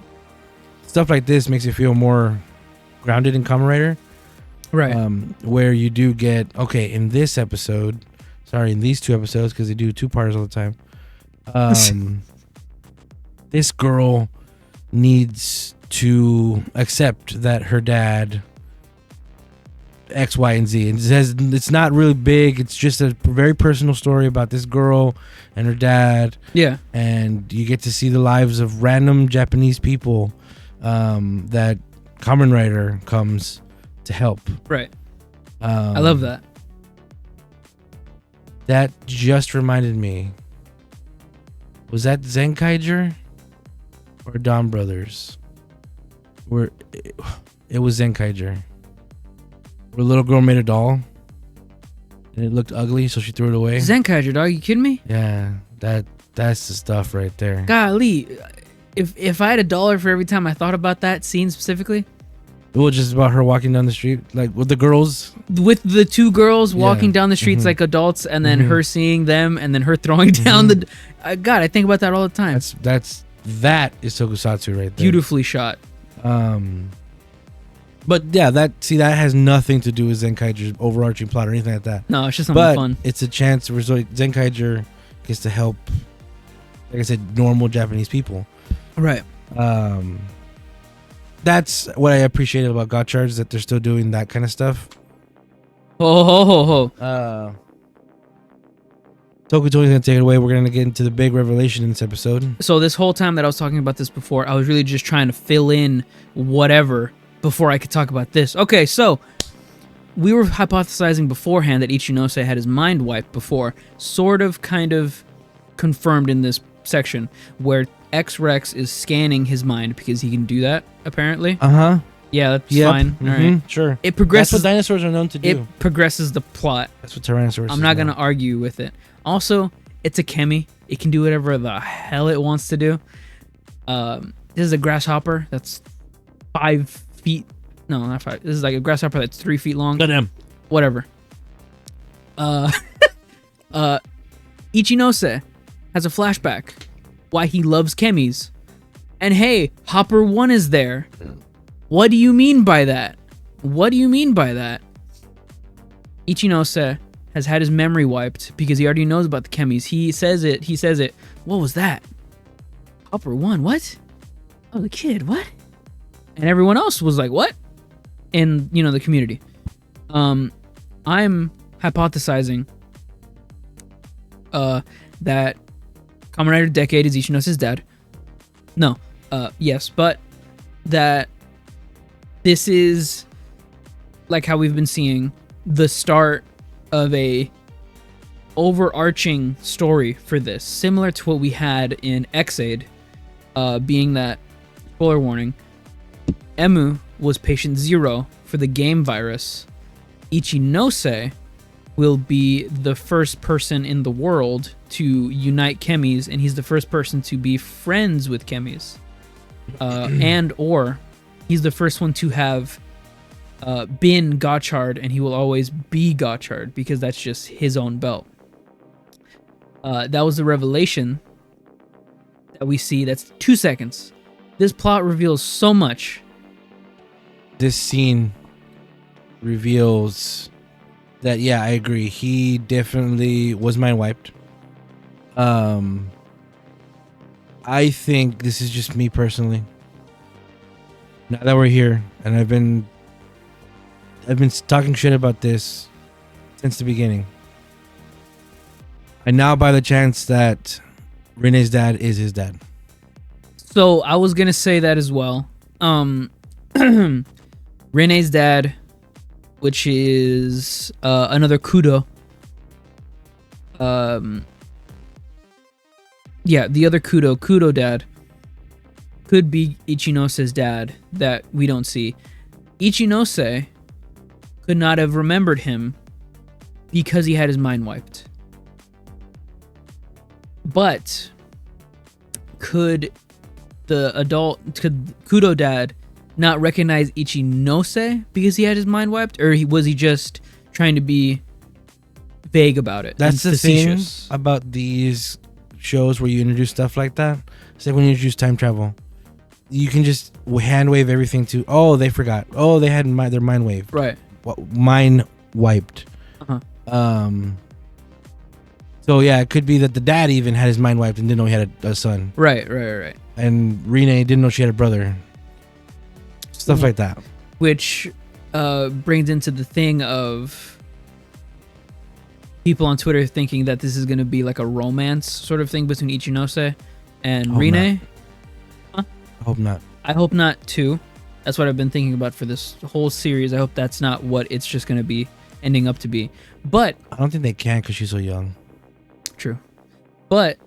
stuff like this makes it feel more grounded in Kamen Rider. Right. Where you do get, okay, in this episode, in these 2 episodes, because they do 2-parters all the time, this girl needs to accept that her dad X, Y, and Z. And it says it's not really big. It's just a very personal story about this girl and her dad. Yeah. And you get to see the lives of random Japanese people that Kamen Rider comes to help. Right. I love that. That just reminded me. Was that Zenkaiger or Dawn Brothers? Where it was Zenkaiger. Where a little girl made a doll and it looked ugly, so she threw it away. Zenkaiger, dog, you kidding me? Yeah, that's the stuff right there. Golly, if I had $1 for every time I thought about that scene specifically, It was just about her walking down the street, like with the girls. With the two girls walking Yeah. down the streets Mhm. like adults, and then Mhm. her seeing them, and then her throwing down the. God, I think about that all the time. That is tokusatsu right there. Beautifully shot. But yeah, that has nothing to do with Zenkaiger's overarching plot or anything like that. No, it's just something But fun. it's a chance where Zenkaiger gets to help, like I said, normal Japanese people. Right. That's what I appreciated about Gotchard, is that they're still doing that kind of stuff. Oh. TokuTony's gonna take it away. We're gonna get into the big revelation in this episode. So this whole time that I was talking about this before, I was really just trying to fill in whatever before I could talk about this. Okay, so we were hypothesizing beforehand that Ichinose had his mind wiped before, sort of kind of confirmed in this section where X-Rex is scanning his mind because he can do that apparently. Yeah, that's fine. All right. Sure. It progresses. That's what dinosaurs are known to do. It progresses the plot. That's what Tyrannosaurus. I'm not gonna argue with it. Also, it's a Kemi. It can do whatever the hell it wants to do. This is a grasshopper that's 5 feet. No, not 5. This is like a grasshopper that's 3 feet long. Goddamn. Whatever. Ichinose has a flashback why he loves Kemis. And hey, Hopper 1 is there. What do you mean by that? What do you mean by that? Ichinose has had his memory wiped because he already knows about the Kemis. He says it. What was that? Hopper 1, what? Oh, the kid, what? And everyone else was like, what? In, the community. I'm hypothesizing that Kamen Rider Decade is Ichinose's dad. No. Yes, but that this is, like how we've been seeing, the start of a overarching story for this, similar to what we had in X-Aid, being that, spoiler warning, Emu was patient 0 for the game virus. Ichinose will be the first person in the world to unite Kemis, and he's the first person to be friends with Kemis. And or he's the first one to have been Gotchard, and he will always be Gotchard because that's just his own belt. That was the revelation that we see. That's 2 seconds. This plot reveals so much. This scene reveals that, yeah, I agree. He definitely was mind wiped. I think this is just me personally. Now that we're here, and I've been talking shit about this since the beginning. I now buy the chance that Renee's dad is his dad. So I was gonna say that as well. Renee's dad, which is another Kudo. Yeah, the other Kudo dad could be Ichinose's dad that we don't see. Ichinose could not have remembered him because he had his mind wiped. But could Kudo dad not recognize Ichinose because he had his mind wiped, or was he just trying to be vague about it? That's and the thing facetious? about these shows where you introduce stuff like that. It's like when you introduce time travel, you can just hand wave everything to, oh, they forgot, oh, they had their mind waved, Right. mind wiped. Uh-huh. So yeah, it could be that the dad even had his mind wiped and didn't know he had a son, Right. and Renee didn't know she had a brother. Stuff like that. Which brings into the thing of people on Twitter thinking that this is going to be like a romance sort of thing between Ichinose and Hope Rine. I hope not. I hope not too. That's what I've been thinking about for this whole series. I hope that's not what it's just going to be ending up to be. But I don't think they can because she's so young. true. But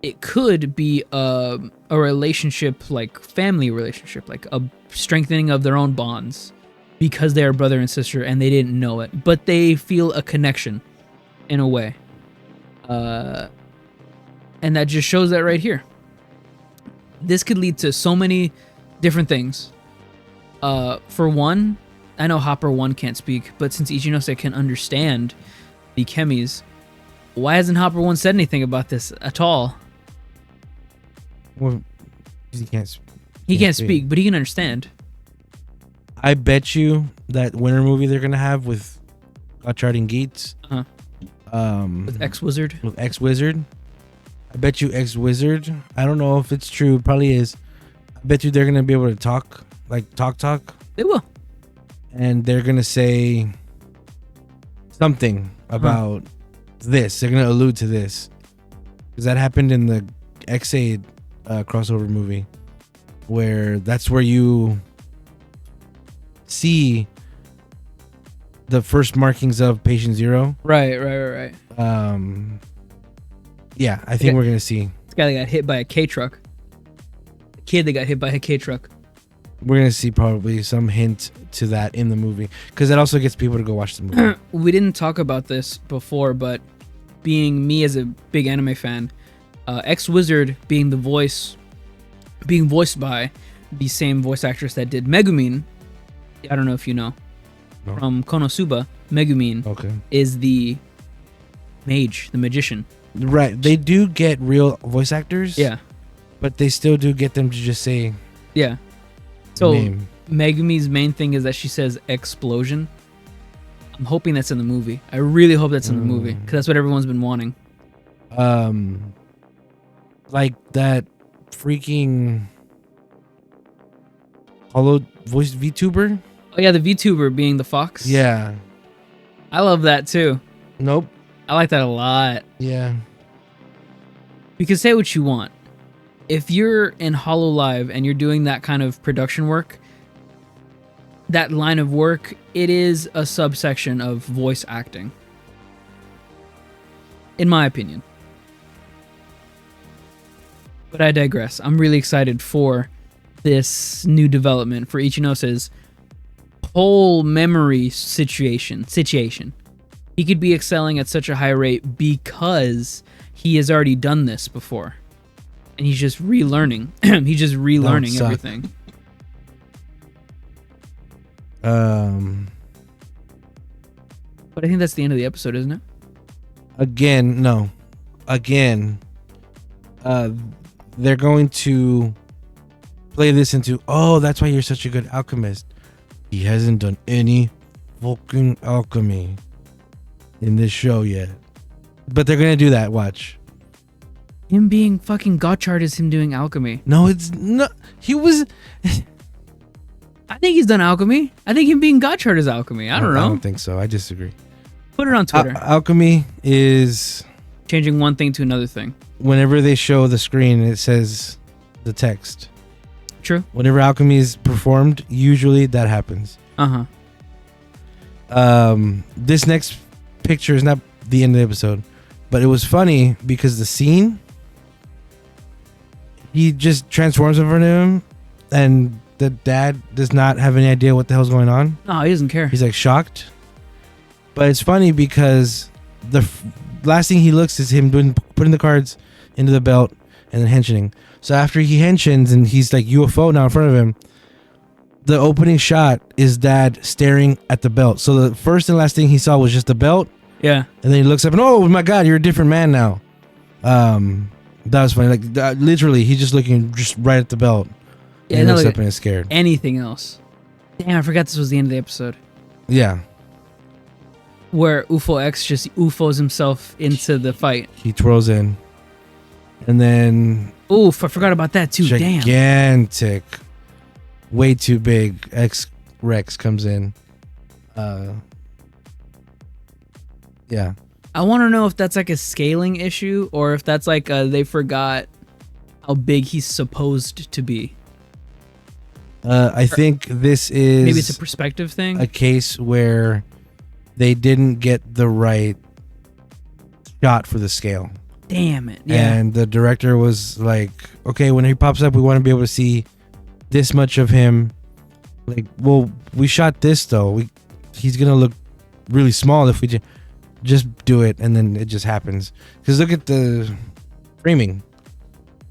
it could be a relationship, like family relationship, like a strengthening of their own bonds because they are brother and sister and they didn't know it, but they feel a connection in a way. And that just shows that right here. This could lead to so many different things. For one, I know Hopper 1 can't speak, but since Ichinose can understand the chemis, why hasn't Hopper 1 said anything about this at all? Well, he can't. He can't speak, but he can understand. I bet you that winter movie they're gonna have with Gotchard and Geats. With X-Wizard. With X-Wizard. I bet you X-Wizard. I don't know if it's true. It probably is. I bet you they're gonna be able to talk, like talk. They will. And they're gonna say something about this. They're gonna allude to this because that happened in the X-Aid crossover movie, where that's where you see the first markings of Patient Zero. Right. Yeah, I think we're gonna see. This guy that got hit by a K truck. The kid that got hit by a K truck. We're gonna see probably some hint to that in the movie because that also gets people to go watch the movie. We didn't talk about this before, but being me as a big anime fan, X-Wizard being voiced by the same voice actress that did Megumin. I don't know if you know. No. From Konosuba, Megumin is the mage, the magician. Right. They do get real voice actors. Yeah. But they still do get them to just say So name. Megumi's main thing is that she says explosion. I'm hoping that's in the movie. I really hope that's in the movie because that's what everyone's been wanting. Like that freaking hollow voice VTuber. Oh yeah, the VTuber being the fox. Yeah. I love that too. Nope. I like that a lot. Yeah. You can say what you want. If you're in Hollow Live and you're doing that kind of production work, that line of work, it is a subsection of voice acting. In my opinion. But I digress. I'm really excited for this new development for Ichinose's whole memory situation. He could be excelling at such a high rate because he has already done this before. And he's just relearning. He's just relearning everything. But I think that's the end of the episode, isn't it? Again, no. They're going to play this into, oh, that's why you're such a good alchemist. He hasn't done any fucking alchemy in this show yet. But they're going to do that, watch. Him being fucking Gotchard is him doing alchemy. No, it's not. He was... I think he's done alchemy. I think him being Gotchard is alchemy. I don't know. I don't think so. I disagree. Put it on Twitter. Alchemy is... changing one thing to another thing. Whenever they show the screen, it says the text. True. Whenever alchemy is performed, usually that happens. This next picture is not the end of the episode, but it was funny because the scene, he just transforms in front of him, and the dad does not have any idea what the hell's going on. No, he doesn't care. He's like shocked. But it's funny because the last thing he looks is him putting the cards into the belt and then henching. So after he henshins and he's like UFO now in front of him, the opening shot is dad staring at the belt. So the first and last thing he saw was just the belt. Yeah. And then he looks up and, oh my God, you're a different man now. That was funny. Like literally, he's just looking just right at the belt. Yeah, and he looks up and is scared. Anything else? Damn, I forgot this was the end of the episode. Yeah. Where UFO X just UFOs himself into the fight. He twirls in. And then... Oof, I forgot about that too. Gigantic. Way too big. X-Rex comes in. Yeah. I want to know if that's like a scaling issue or if that's like they forgot how big he's supposed to be. I think this is... Maybe it's a perspective thing? A case where they didn't get the right shot for the scale. Damn it. Yeah. And the director was like, okay, when he pops up, we want to be able to see this much of him. Like, well, we shot this though. He's going to look really small if we just do it, and then it just happens. Because look at the framing.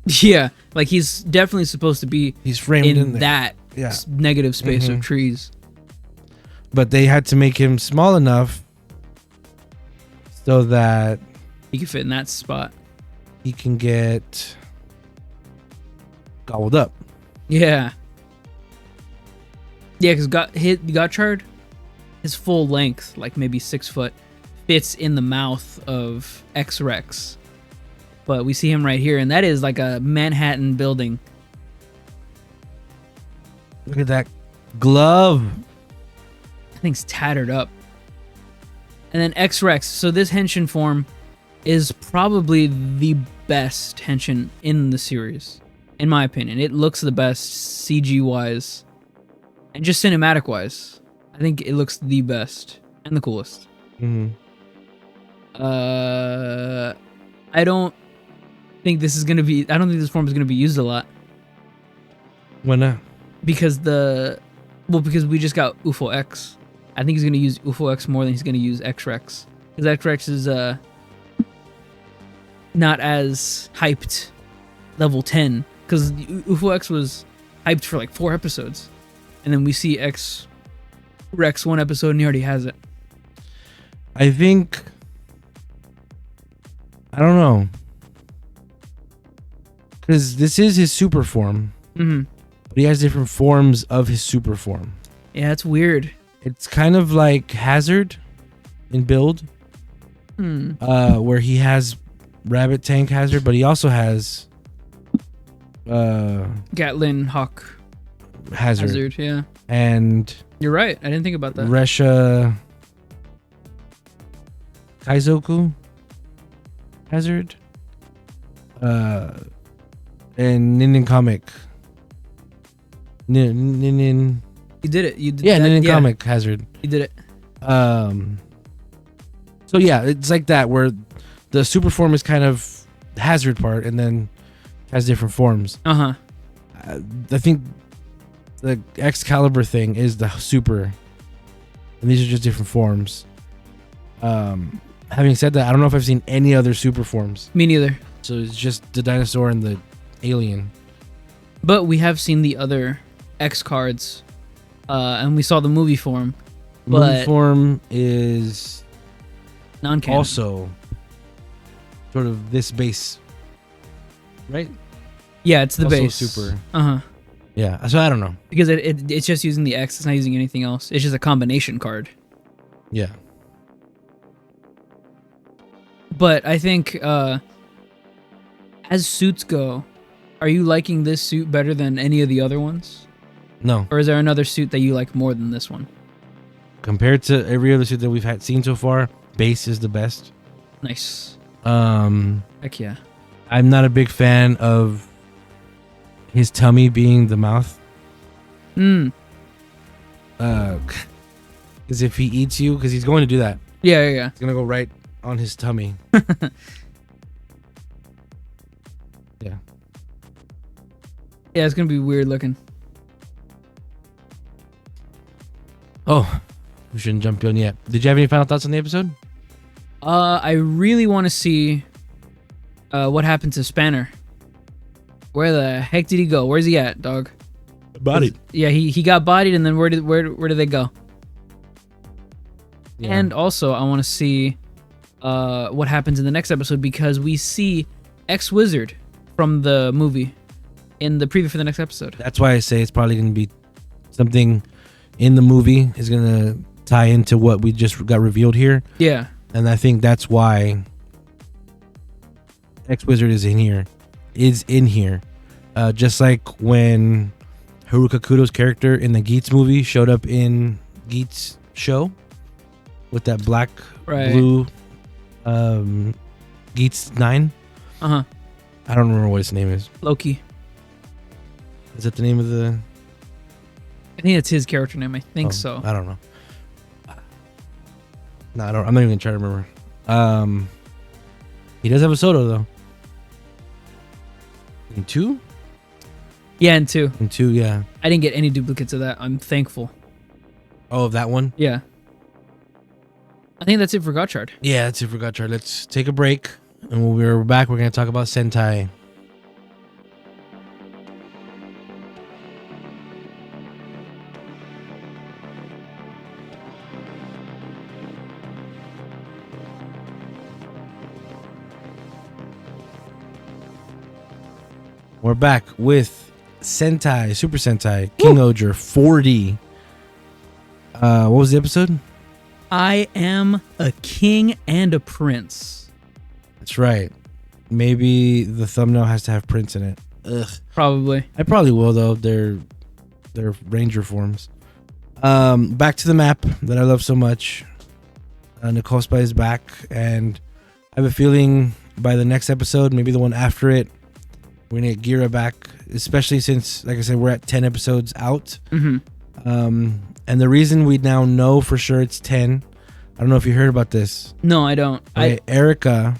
Yeah, like he's definitely supposed to be framed in that Yeah. negative space of Mhm. trees. But they had to make him small enough so that He could fit in that spot. he can get gobbled up. Yeah. Yeah, because Gotchard, his full length, like maybe 6 foot, fits in the mouth of X-Rex. But we see him right here, and that is like a Manhattan building. Look at that glove. That thing's tattered up. And then X-Rex. So this henshin form is probably the best henshin in the series, in my opinion. It looks the best CG-wise and just cinematic-wise. I think it looks the best and the coolest. Mm-hmm. I don't think this is gonna be. I don't think this form is gonna be used a lot Why not? because because we just got UFO X. I think he's gonna use UFO X more than he's gonna use X-Rex, because X-Rex is not as hyped level 10, because UFO X was hyped for like 4 episodes, and then we see X-Rex 1 episode and he already has it. I think, I don't know, because this is his super form, Mm-hmm. but he has different forms of his super form. Yeah, that's weird. It's kind of like Hazard in build, where he has Rabbit Tank Hazard, but he also has Gatlin Hawk Hazard. yeah. And You're right. I didn't think about that. Resha Kaizoku Hazard, and Nin Comic. Nin. You did it. You did Yeah, that. Nin Comic Hazard. You did it. So yeah, it's like that where the super form is kind of the Hazard part, and then has different forms. Uh-huh. I think the Excalibur thing is the super, and these are just different forms. Having said that, I don't know if I've seen any other super forms. Me neither. So it's just the dinosaur and the alien. But we have seen the other X cards, and we saw the movie form. Moon But form is non-canon. also sort of this base, right? Yeah, it's the Also base. super. Uh-huh. Yeah, so I don't know. Because it's just using the X. It's not using anything else. It's just a combination card. Yeah. But I think as suits go, are you liking this suit better than any of the other ones? No. Or is there another suit that you like more than this one? Compared to every other suit that we've seen so far, base is the best. Nice. Heck yeah. I'm not a big fan of his tummy being the mouth. Because if he eats you, because he's going to do that. Yeah. It's going to go right on his tummy. Yeah. Yeah, it's going to be weird looking. Oh, we shouldn't jump on yet. Did you have any final thoughts on the episode? I really want to see what happened to Spanner. Where the heck did he go? Where's he at, dog? Bodied. Yeah, he got bodied, and then where did they go? Yeah. And also, I want to see what happens in the next episode, because we see X-Wizard from the movie in the preview for the next episode. That's why I say it's probably going to be something in the movie is going to tie into what we just got revealed here. Yeah. And I think that's why X-Wizard is in here. Just like when Haruka Kudo's character in the Geats movie showed up in Geats' show with that black, blue Geats 9. Uh-huh. I don't remember what his name is. Loki. Is that the name of the... I think it's his character name. I think so. I don't know. No, I'm not even going to try to remember. He does have a Soto, though. In 2? Yeah, in 2. In 2, yeah. I didn't get any duplicates of that. I'm thankful. Oh, of that one? Yeah. I think that's it for Gotchard. Yeah, that's it for Gotchard. Let's take a break. And when we're back, we're going to talk about Sentai. We're back with Sentai, Super Sentai, King-Ohger 40. What was the episode? I am a king and a prince. That's right. Maybe the thumbnail has to have Prince in it. Ugh. Probably. I probably will though. They're ranger forms. Back to the map that I love so much. Nicole Spy is back, and I have a feeling by the next episode, maybe the one after it, we're gonna get Gira back. Especially since, like I said, we're at 10 episodes out. Mm-hmm. And the reason we now know for sure it's 10. I don't know if you heard about this. No, I don't. Okay, Erica,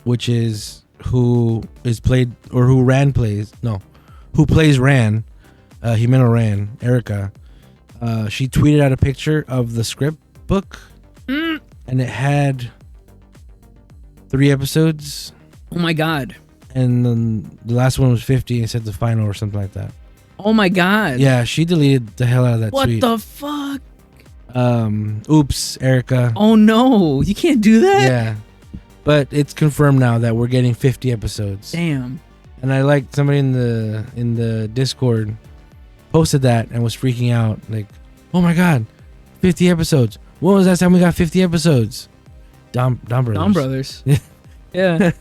which is who plays Ran, Himeno Ran, Erica. She tweeted out a picture of the script book, and it had 3 episodes. Oh my god. And then the last one was 50, and it said the final or something like that. Oh my god. Yeah, she deleted the hell out of that tweet. What the fuck? Oops, Erica. Oh no, you can't do that. Yeah. But it's confirmed now that we're getting 50 episodes. Damn. And I like somebody in the Discord posted that and was freaking out, like, oh my god, 50 episodes. When was the last time we got 50 episodes? Dom Brothers. Dom Brothers. Yeah.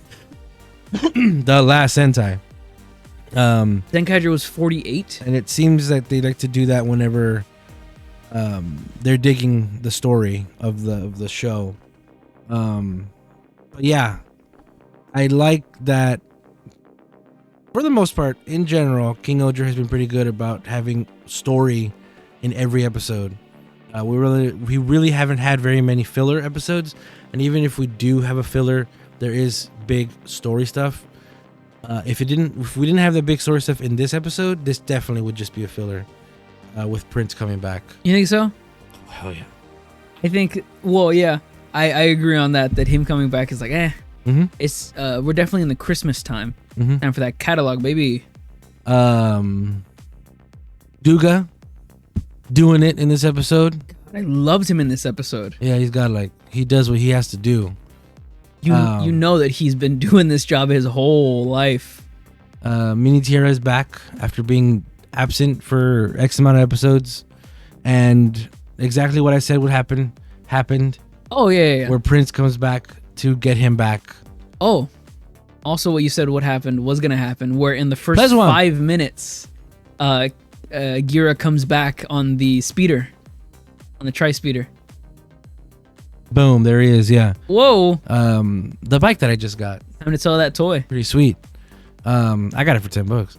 The last Sentai. Zenkaiger was 48. And it seems that they like to do that whenever they're digging the story of the show. But yeah, I like that. For the most part, in general, King-Ohger has been pretty good about having story in every episode. We really haven't had very many filler episodes, and even if we do have a filler, there is big story stuff. If we didn't have the big story stuff in this episode, this definitely would just be a filler. With Prince coming back. You think so? Oh, hell yeah. I think. Well, yeah. I agree on that. That him coming back is like, Mm-hmm. It's we're definitely in the Christmas time. Mm-hmm. Time for that catalog, baby. Duga doing it in this episode. I loved him in this episode. Yeah, he does what he has to do. You know that he's been doing this job his whole life. Mini Tierra is back after being absent for X amount of episodes, and exactly what I said would happen happened. Oh yeah. Where Prince comes back to get him back. Oh, also what you said what happened was gonna happen. Where in the first That's 5 minutes, Gira comes back on the speeder, on the tri-speeder. Boom, there he is. Yeah. Whoa. The bike that I just got. Time to sell that toy. Pretty sweet. I got it for $10.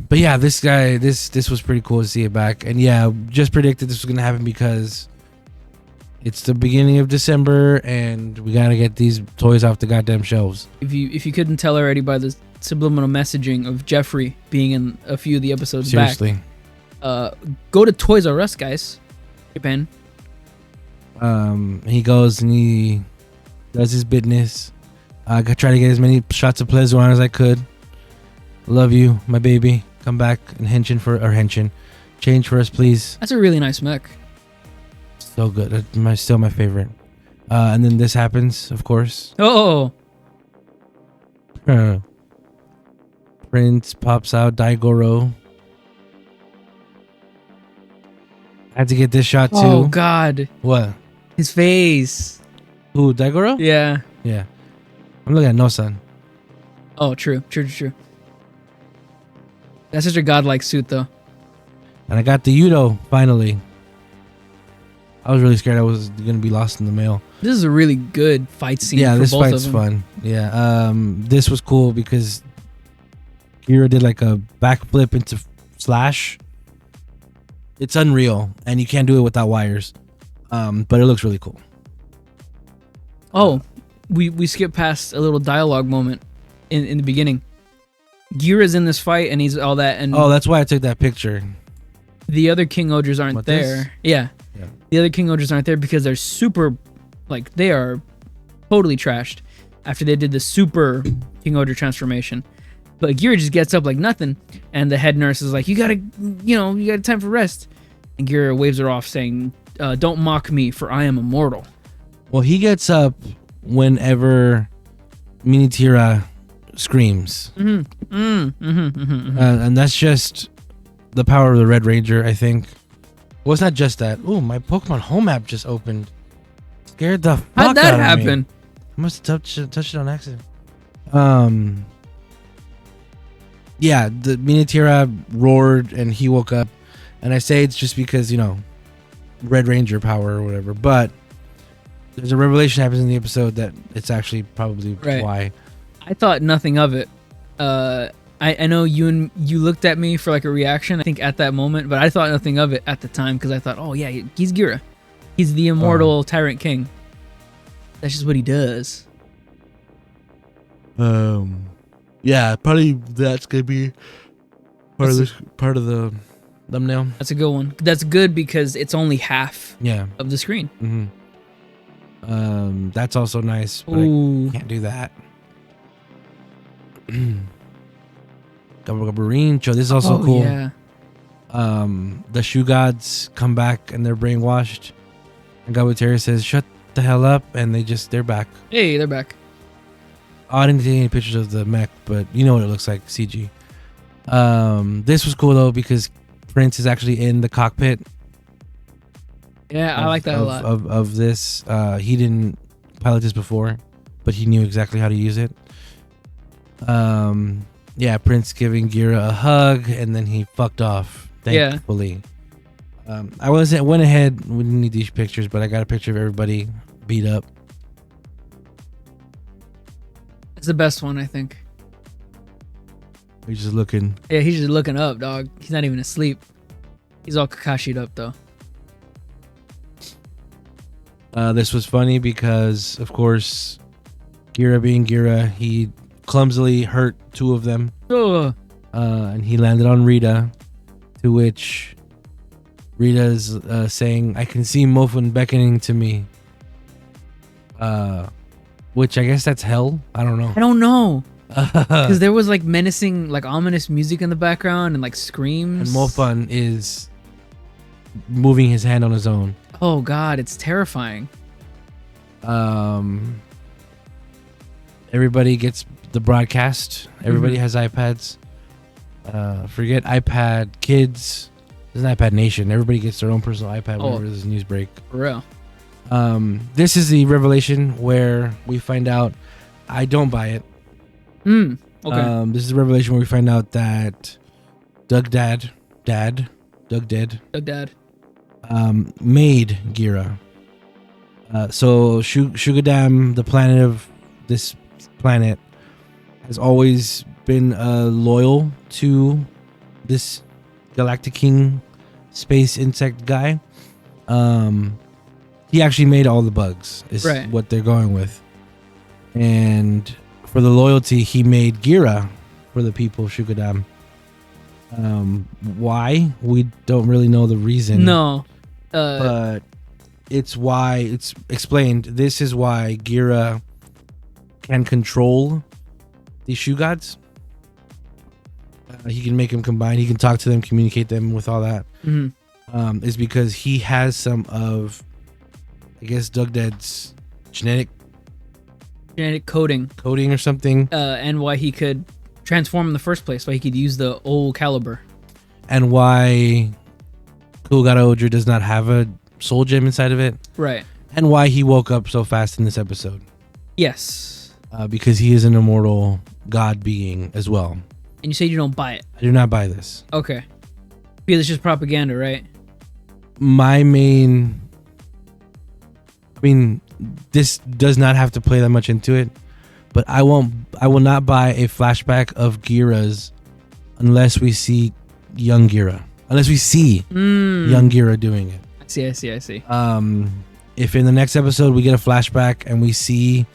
But yeah, this guy, this was pretty cool to see it back. And yeah, just predicted this was gonna happen because it's the beginning of December and we gotta get these toys off the goddamn shelves. If you couldn't tell already by the subliminal messaging of Jeffrey being in a few of the episodes Seriously. back, go to Toys R Us, guys. Japan. He goes and he does his business. I try to get as many shots of Pleasure on as I could. Love you, my baby. Come back and change for us, please. That's a really nice mech. So good. That's still my favorite. And then this happens, of course. Oh. Prince pops out, Daigoro. I had to get this shot too. Oh God. What? His face. Who, Daigoro? Yeah. Yeah. I'm looking at No-san. Oh, true. That's such a godlike suit, though. And I got the Yudo, finally. I was really scared I was going to be lost in the mail. This is a really good fight scene. Yeah, for this both fight's of them. fun. Yeah, this was cool because Kira did like a backflip into Slash. It's unreal, and you can't do it without wires. But it looks really cool. Oh, we skipped past a little dialogue moment in the beginning. Gira's in this fight, and he's all that, and Oh, that's why I took that picture. the other King-Ohgers aren't What, there. this? Yeah. The other King-Ohgers aren't there because they're super, like, they are totally trashed after they did the super King-Ohger transformation. But Gira just gets up like nothing, and the head nurse is like, you gotta time for rest. And Gira waves her off saying, don't mock me, for I am immortal. Well, he gets up whenever Minitira screams. Mm-hmm. And that's just the power of the Red Ranger, I think. Well, it's not just that. Oh, my Pokemon Home app just opened. Scared the fuck How'd that out of me. happen? I must have touched it on accident. Yeah, the Minotira roared and he woke up. And I say it's just because, you know, Red Ranger power or whatever. But there's a revelation happens in the episode that it's actually probably why. I thought nothing of it. I know you looked at me for like a reaction, I think, at that moment, but I thought nothing of it at the time because I thought, oh yeah, he's Gira. He's the immortal Tyrant King. That's just what he does. Yeah, probably that's gonna be part of the thumbnail. That's a good one. That's good because it's only half of the screen. Mm-hmm. That's also nice, but Ooh. I can't do that. Gabarincho, this is also cool. Yeah. The Shoe Gods come back and they're brainwashed. And Gabateri says, "Shut the hell up," and they're back. Hey, they're back. I didn't take any pictures of the mech, but you know what it looks like, CG. This was cool though because Prince is actually in the cockpit. Yeah, I like that a lot. Of this. He didn't pilot this before, but he knew exactly how to use it. Yeah, Prince giving Gira a hug, and then he fucked off. Thankfully. I went ahead. We didn't need these pictures, but I got a picture of everybody beat up. It's the best one, I think. He's just looking. Yeah, he's just looking up, dog. He's not even asleep. He's all Kakashi'd up, though. This was funny because, of course, Gira being Gira, he clumsily hurt two of them. And he landed on Rita, to which Rita's saying, "I can see Mofun beckoning to me." Which I guess that's hell. I don't know. I don't know. Because there was like menacing, like ominous music in the background and like screams. And Mofun is moving his hand on his own. Oh God, it's terrifying. Everybody gets the broadcast. Everybody has iPads. Forget iPad kids. There's an iPad nation. Everybody gets their own personal iPad whenever there's a news break. For real. This is the revelation where we find out. I don't buy it. Okay. This is the revelation where we find out that Doug Dad made Gira. So Shugadam, the planet of this planet, has always been loyal to this Galactic King space insect guy. He actually made all the bugs, is what they're going with. And for the loyalty, he made Gira for the people of Shugadam. Why? We don't really know the reason. No. But it's why it's explained. This is why Gira can control these shoe gods. He can make them combine. He can talk to them, communicate them with all that. Is because he has some of, I guess, Doug Dead's genetic coding or something. And why he could transform in the first place. Why he could use the old caliber. And why King-Ohger does not have a soul gem inside of it. Right. And why he woke up so fast in this episode. Yes. Because he is an immortal god being as well. And you say you don't buy it. I do not buy this. Okay. Because it's just propaganda, right? This does not have to play that much into it, but I will not buy a flashback of Gira's unless we see young Gira. Unless we see young Gira doing it. I see. If in the next episode we get a flashback and we see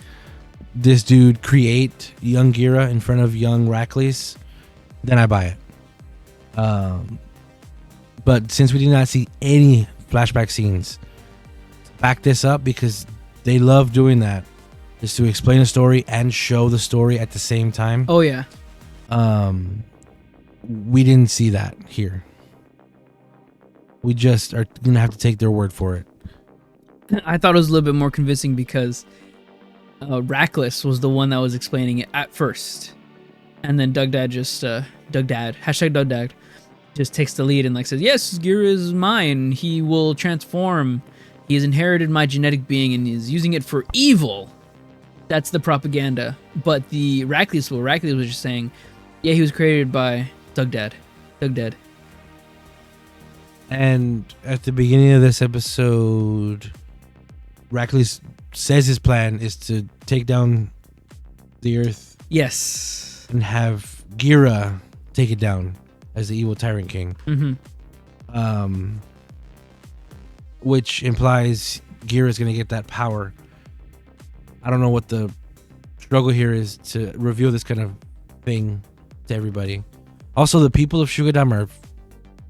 this dude create young Gira in front of young Rackless, then I buy it. But since we did not see any flashback scenes, back this up because they love doing that, is to explain a story and show the story at the same time. Oh yeah. We didn't see that here. We just are gonna have to take their word for it. I thought it was a little bit more convincing because Rackless was the one that was explaining it at first. And then Doug Dad hashtag Doug Dad just takes the lead and like says, yes, Gira is mine. He will transform. He has inherited my genetic being and is using it for evil. That's the propaganda. But the Rackless was just saying, yeah, he was created by Doug Dad. And at the beginning of this episode, Rackless says his plan is to take down the Earth. Yes. And have Gira take it down as the evil Tyrant King. Mm-hmm. Which implies Gira is going to get that power. I don't know what the struggle here is to reveal this kind of thing to everybody. Also, the people of Shugadama are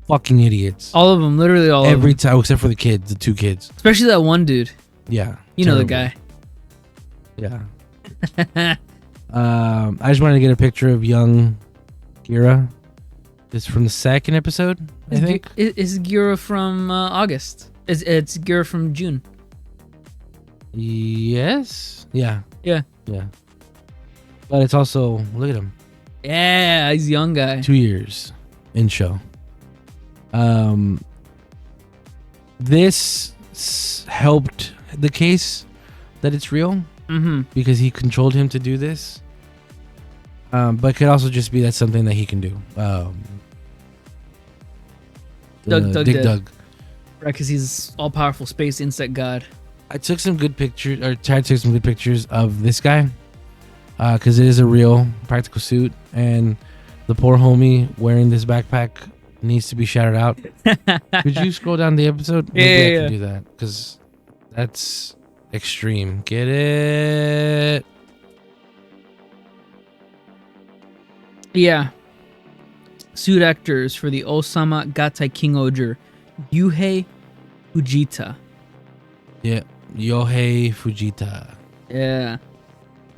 fucking idiots. All of them, literally all of them. Every time, except for the kids, the two kids. Especially that one dude. Yeah. You know the guy. Yeah. I just wanted to get a picture of young Gira. It's from the second episode, I think. Is Gira from August? It's Gira from June. Yes. Yeah. Yeah. But it's also, look at him. Yeah, he's a young guy. 2 years in show. This helped the case that it's real. Mm-hmm. Because he controlled him to do this. But it could also just be that's something that he can do. Doug. Doug. Right, because he's all-powerful space insect god. I took some good pictures, or tried to take some good pictures of this guy. Because it is a real practical suit. And the poor homie wearing this backpack needs to be shouted out. Could you scroll down the episode? Maybe I can do that. Because that's extreme. Get it? Yeah. Suit actors for the Osama Gatai King-Ohger, Yuhei Fujita. Yeah. Yohei Fujita. Yeah.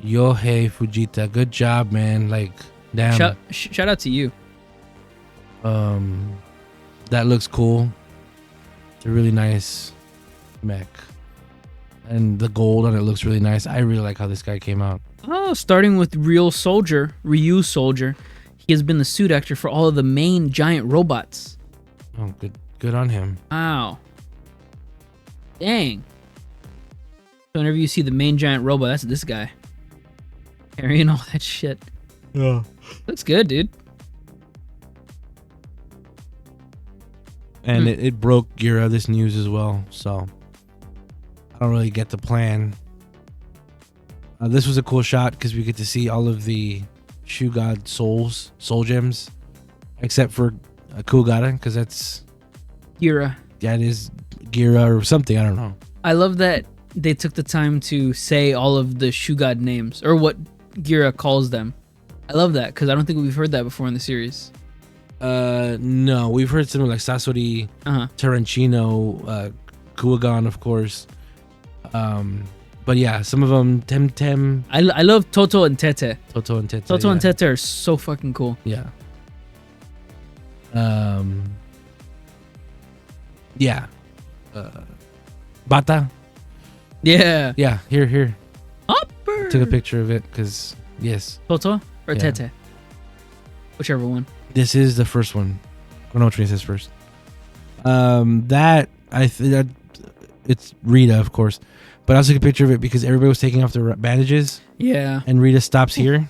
Yohei Fujita. Good job, man. Like, damn. Shout out to you. That looks cool. It's a really nice mech. And the gold on it looks really nice. I really like how this guy came out. Oh, starting with Ryu Soldier. He has been the suit actor for all of the main giant robots. Oh, good on him. Wow. Dang. So whenever you see the main giant robot, that's this guy. Carrying all that shit. Yeah. Looks good, dude. And it broke Gira this news as well, so I don't really get the plan. This was a cool shot because we get to see all of the Shoe God soul gems, except for Kuwagata, because that's Gira. Yeah, it is Gira or something. I don't know. I love that they took the time to say all of the Shoe God names, or what Gira calls them. I love that because I don't think we've heard that before in the series. No, we've heard something like Sasori, Tarantino, Kuwagan, of course. But yeah, some of them Temtem. I love Toto and Tete. Toto and Tete are so fucking cool. Yeah. Yeah. Bata. Yeah. Yeah. Here. Upper. Took a picture of it because yes. Toto or Yeah. Tete, whichever one. This is the first one. I don't know which one says first. That it's Rita, of course, but I also took a picture of it because everybody was taking off their bandages. Yeah. And Rita stops here.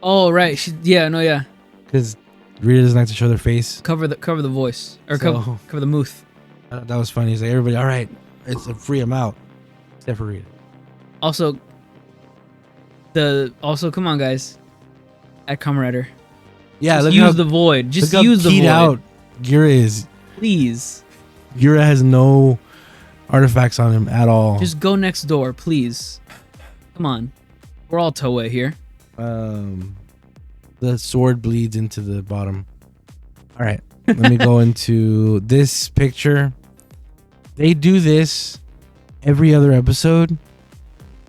Oh right. Because Rita doesn't like to show their face. Cover the voice or cover the mouth. That was funny. He's like, everybody, all right, it's a free amount, except for Rita. Also, come on, guys. At Kamenrider. Yeah, Just look use how, the void. Just look use how the void. out Gira is. Please. Gira has no artifacts on him at all. Just go next door, please. Come on. We're all Toei here. The sword bleeds into the bottom. All right, let me go into this picture. They do this every other episode,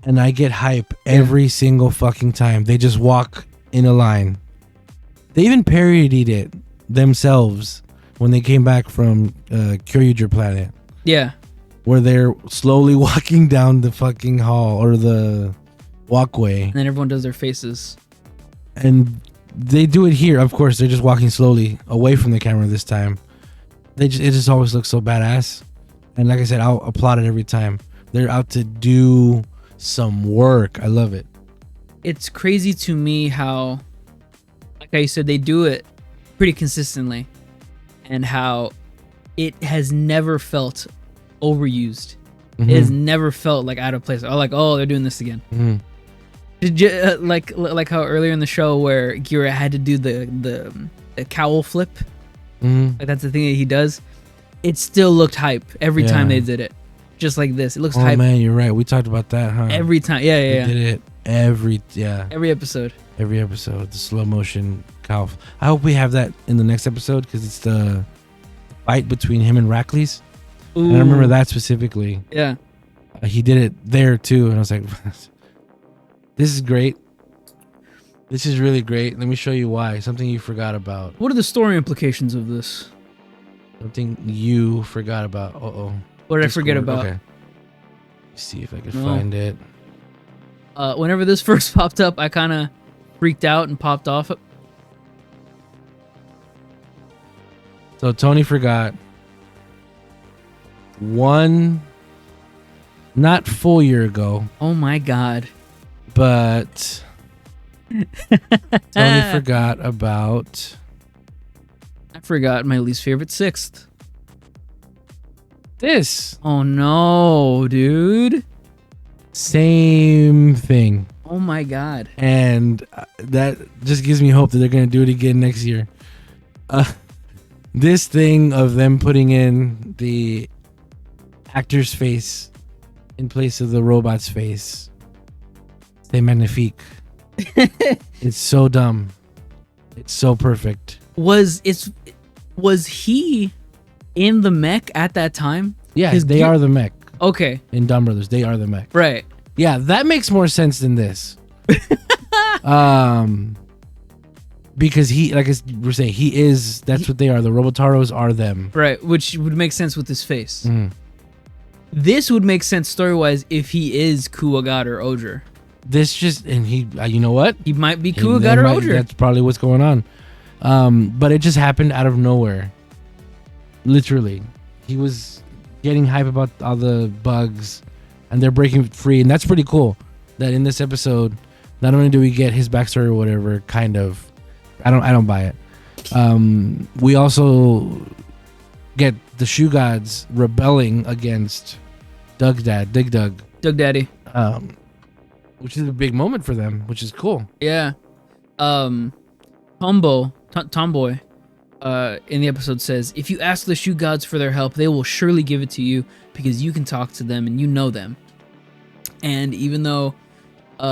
and I get hype every single fucking time. They just walk in a line. They even parodied it themselves when they came back from Kyoryuger Planet. Yeah. Where they're slowly walking down the fucking hall or the walkway. And then everyone does their faces. And they do it here. Of course, they're just walking slowly away from the camera this time. It just always looks so badass. And like I said, I'll applaud it every time. They're out to do some work. I love it. It's crazy to me how, like I said, they do it pretty consistently, and how it has never felt overused. Mhm. It has never felt like out of place. Oh, like, oh, they're doing this again. Mhm. Did you like how earlier in the show where Gira had to do the cowl flip? Mhm. Like that's the thing that he does. It still looked hype every time Yeah. they did it. Just like this, it looks Oh hype man, you're right. We talked about that, huh? every time. Yeah, They yeah, did yeah. it every Every episode. the slow motion cow. I hope we have that in the next episode because it's the fight between him and Rackley's. And I remember Ooh. that specifically. Yeah. He did it there too, and I was like, "This is great. This is really great." Let me show you why. Something you forgot about. What are the story implications of this? Something you forgot about. Uh-oh. What did I forget Discord. about? Okay. Let's see if I can No. find it. Whenever this first popped up, I kind of freaked out and popped off. So Tony forgot one, not full year ago, Oh my god. but Tony forgot about I forgot my least favorite sixth. this. Oh no, dude. Same thing. Oh my god. And that just gives me hope that they're going to do it again next year. This thing of them putting in the actor's face in place of the robot's face. C'est magnifique. It's so dumb. It's so perfect. Was he in the mech at that time? Yeah, His they gear- are the mech Okay. in Dumb Brothers. They are the mech. Right. Yeah, that makes more sense than this. Because he, like we're saying, he is. That's what they are. The Robotaros are them. Right, which would make sense with his face. Mhm. This would make sense story-wise if he is Kuwagata or Ohger. This just and he. You know what? He might be He- Kuwagata that or might- Ohger. That's probably what's going on. But it just happened out of nowhere. Literally, he was getting hype about all the bugs, and they're breaking free, and that's pretty cool. That in this episode, not only do we get his backstory or whatever, kind of. I don't buy it. We also get the Shoe Gods rebelling against Doug's dad, Dig Dug, Doug Daddy. which is a big moment for them, which is cool. Yeah. Tomboy, in the episode says, if you ask the Shoe Gods for their help, they will surely give it to you because you can talk to them and you know them. And even though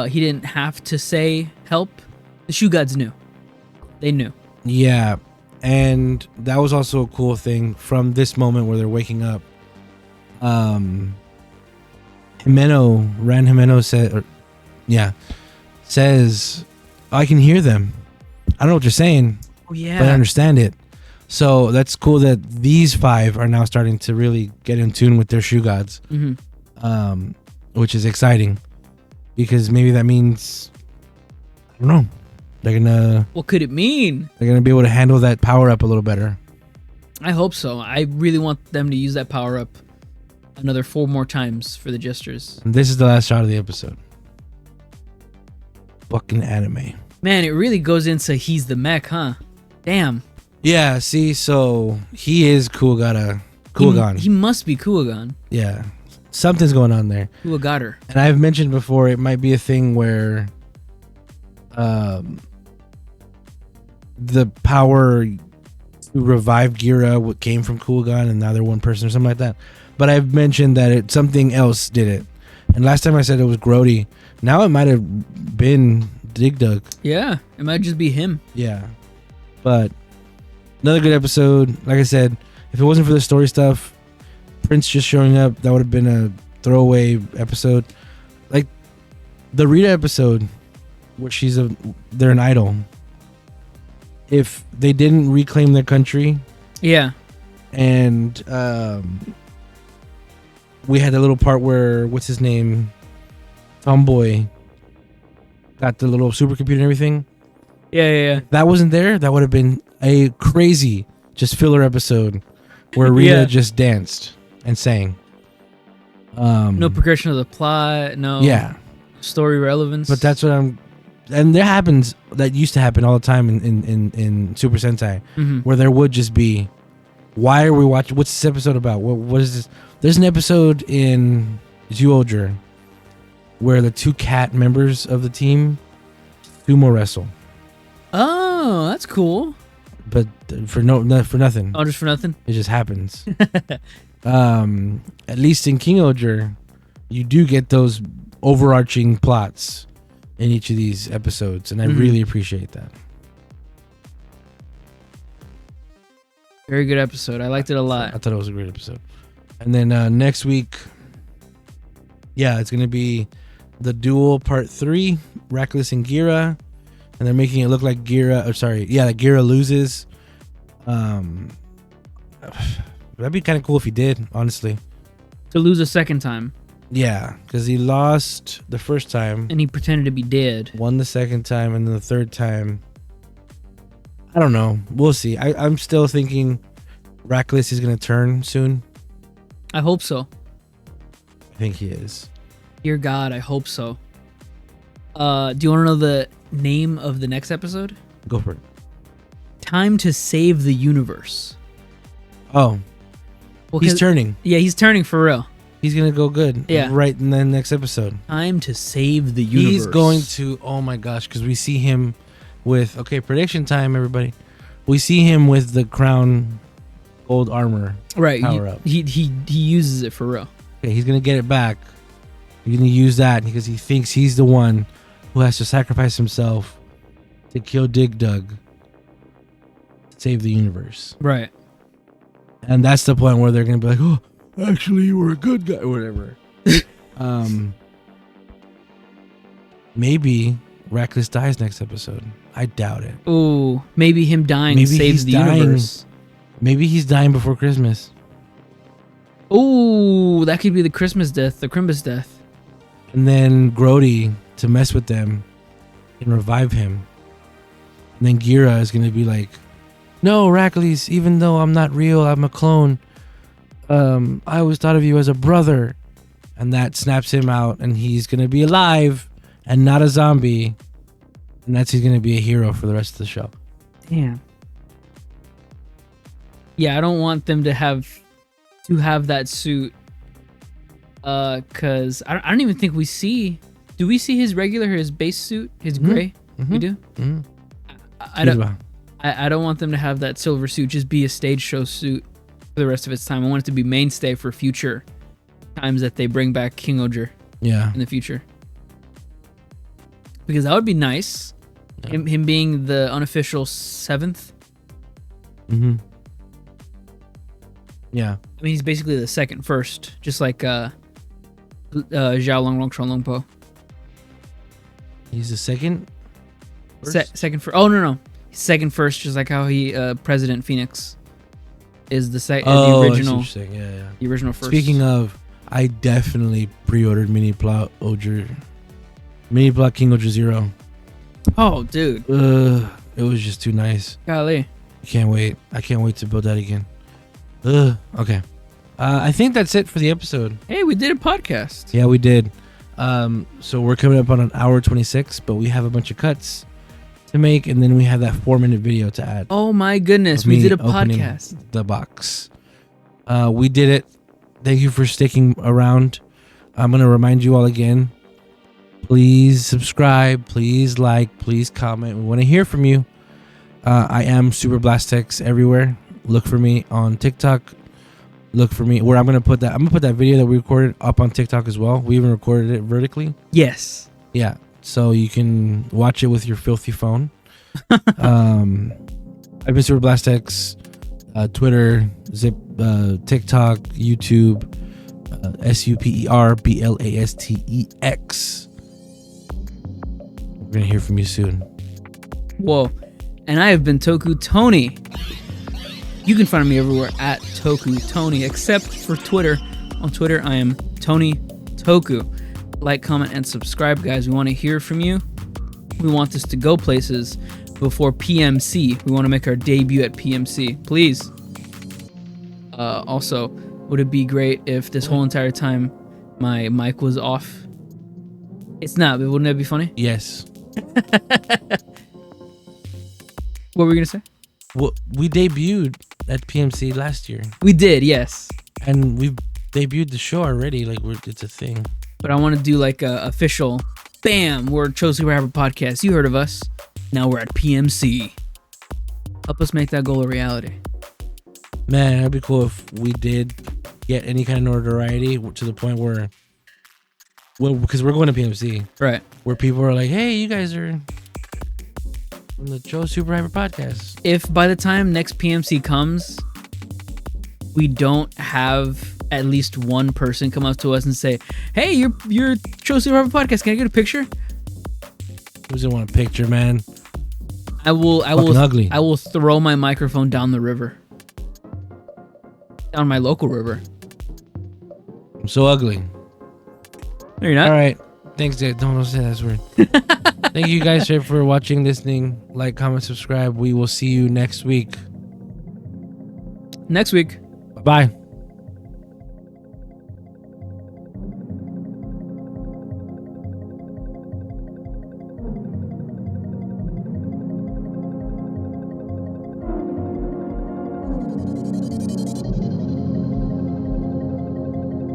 he didn't have to say help, the Shoe Gods knew. They knew. Yeah, and that was also a cool thing from this moment where they're waking up. Ran Jimeno says, I can hear them. I don't know what you're saying, Oh, yeah. but I understand it. So that's cool that these five are now starting to really get in tune with their Shoe Gods, which is exciting because maybe that means, I don't know, What could it mean? they're gonna be able to handle that power up a little better. I hope so. I really want them to use that power up another 4 more times for the gestures. And this is the last shot of the episode. Fucking anime. Man, it really goes into he's the mech, huh? Damn. Yeah, see, so he is Kuwagata. Kuwagan. He must be Kuwagan. Yeah. Something's going on there. Kuwagata. And I've mentioned before it might be a thing where the power to revive Gira came from Kuwagan and now they're one person or something like that. But I've mentioned that something else did it. And last time I said it was Grody. Now it might have been Dig Dug. Yeah, it might just be him. Yeah. But another good episode. Like I said, if it wasn't for the story stuff, Prince just showing up, that would have been a throwaway episode. Like the Rita episode where they're an idol. If they didn't reclaim their country, Yeah. and we had a little part where what's his name, Tomboy, got the little supercomputer and everything. Yeah. That wasn't there. That would have been a crazy just filler episode where Rita just danced and sang. No progression of the plot. No. Yeah. Story relevance. But that's what and that used to happen all the time in Super Sentai, where there would just be, why are we watching? What's this episode about? What is this? There's an episode in King-Ohger where the 2 cat members of the team sumo wrestle. Oh, that's cool. But for nothing. Oh, just for nothing? It just happens. At least in King-Ohger, you do get those overarching plots in each of these episodes, and I really appreciate that. Very good episode. I liked it a lot. I thought it was a great episode. And then next week, it's going to be the duel part 3, Reckless and Gira. And they're making it look like Gira loses. That'd be kind of cool if he did, honestly. To lose a second time. Yeah, because he lost the first time. And he pretended to be dead. Won the second time, and then the third time. I don't know. We'll see. I'm still thinking Reckless is going to turn soon. I hope so. I think he is. Dear God, I hope so. Do you want to know the name of the next episode? Go for it. Time to Save the Universe. Oh. Well, he's turning. Yeah, he's turning for real. He's going to go good. Yeah. Right in the next episode. Time to Save the Universe. He's going to, oh my gosh, because we see him with, prediction time, everybody. We see him with the crown gold armor. Right. Power up. He uses it for real. Okay, he's going to get it back. He's going to use that because he thinks he's the one who has to sacrifice himself to kill Dig Dug to save the universe. Right. And that's the point where they're going to be like, oh, actually, you were a good guy, or whatever. Maybe Reckless dies next episode. I doubt it. Ooh, maybe him dying saves the universe. Maybe he's dying before Christmas. Ooh, that could be the Christmas death, the Crimbus death. And then Grody, to mess with them, can revive him. And then Gira is going to be like, no, Reckless, even though I'm not real, I'm a clone. I always thought of you as a brother. And that snaps him out, and he's going to be alive and not a zombie. And he's going to be a hero for the rest of the show. Damn. Yeah, I don't want them to have that suit. Cause I don't even think we see. Do we see his base suit? His gray? We do. Mm-hmm. I don't want them to have that silver suit. Just be a stage show suit for the rest of its time. I want it to be mainstay for future times that they bring back King-Ohger. Yeah. In the future. Because that would be nice. Yeah. Him being the unofficial 7th. Mm-hmm. Yeah. I mean, he's basically the second first, just like Zhao Long Long Tron Long Po. He's the second? Second first. Oh, no. He's second first, just like how he, President Phoenix is the original. Yeah. The original first. Speaking of, I definitely pre-ordered Mini Plot King-Ohger 0. Oh, dude. It was just too nice. Golly. I can't wait to build that again. Okay. I think that's it for the episode. Hey, we did a podcast. Yeah, we did. So we're coming up on an hour 26, but we have a bunch of cuts to make, and then we have that 4-minute video to add. Oh my goodness, we did a podcast. The box. We did it. Thank you for sticking around. I'm going to remind you all again. Please subscribe. Please like. Please comment. We want to hear from you. I am Super Blastex everywhere. Look for me on TikTok. Look for me where I'm going to put that. I'm going to put that video that we recorded up on TikTok as well. We even recorded it vertically. Yes. Yeah. So you can watch it with your filthy phone. I've been Super Blastex. Twitter, Zip, TikTok, YouTube, SuperBlastex. We're going to hear from you soon. Whoa. And I have been TokuTony. You can find me everywhere at TokuTony, except for Twitter. On Twitter, I am Tony Toku. Like, comment, and subscribe, guys. We want to hear from you. We want this to go places. before PMC. We want to make our debut at PMC, please. Also, would it be great if this whole entire time my mic was off? It's not, but wouldn't that be funny? Yes. What were we gonna say? Well, we debuted at PMC last year, We did, yes. and we've debuted the show already. Like it's a thing. But I want to do like a official, bam, we're Chose Super Hyper Podcast. You heard of us. Now we're at PMC. Help us make that goal a reality. Man, that'd be cool if we did get any kind of notoriety to the point where, well, because we're going to PMC, Right. where people are like, "Hey, you guys are on the Joe Super Hyper Podcast." If by the time next PMC comes, we don't have at least one person come up to us and say, "Hey, you're Chose Super Hyper Podcast. Can I get a picture?" Who doesn't want a picture, man? I will Fucking ugly. I will throw my microphone down the river. Down my local river. I'm so ugly. No, you're not. All right. Thanks, Dave. Don't say that word. Thank you guys for watching, listening. Like, comment, subscribe. We will see you next week. Next week. Bye-bye.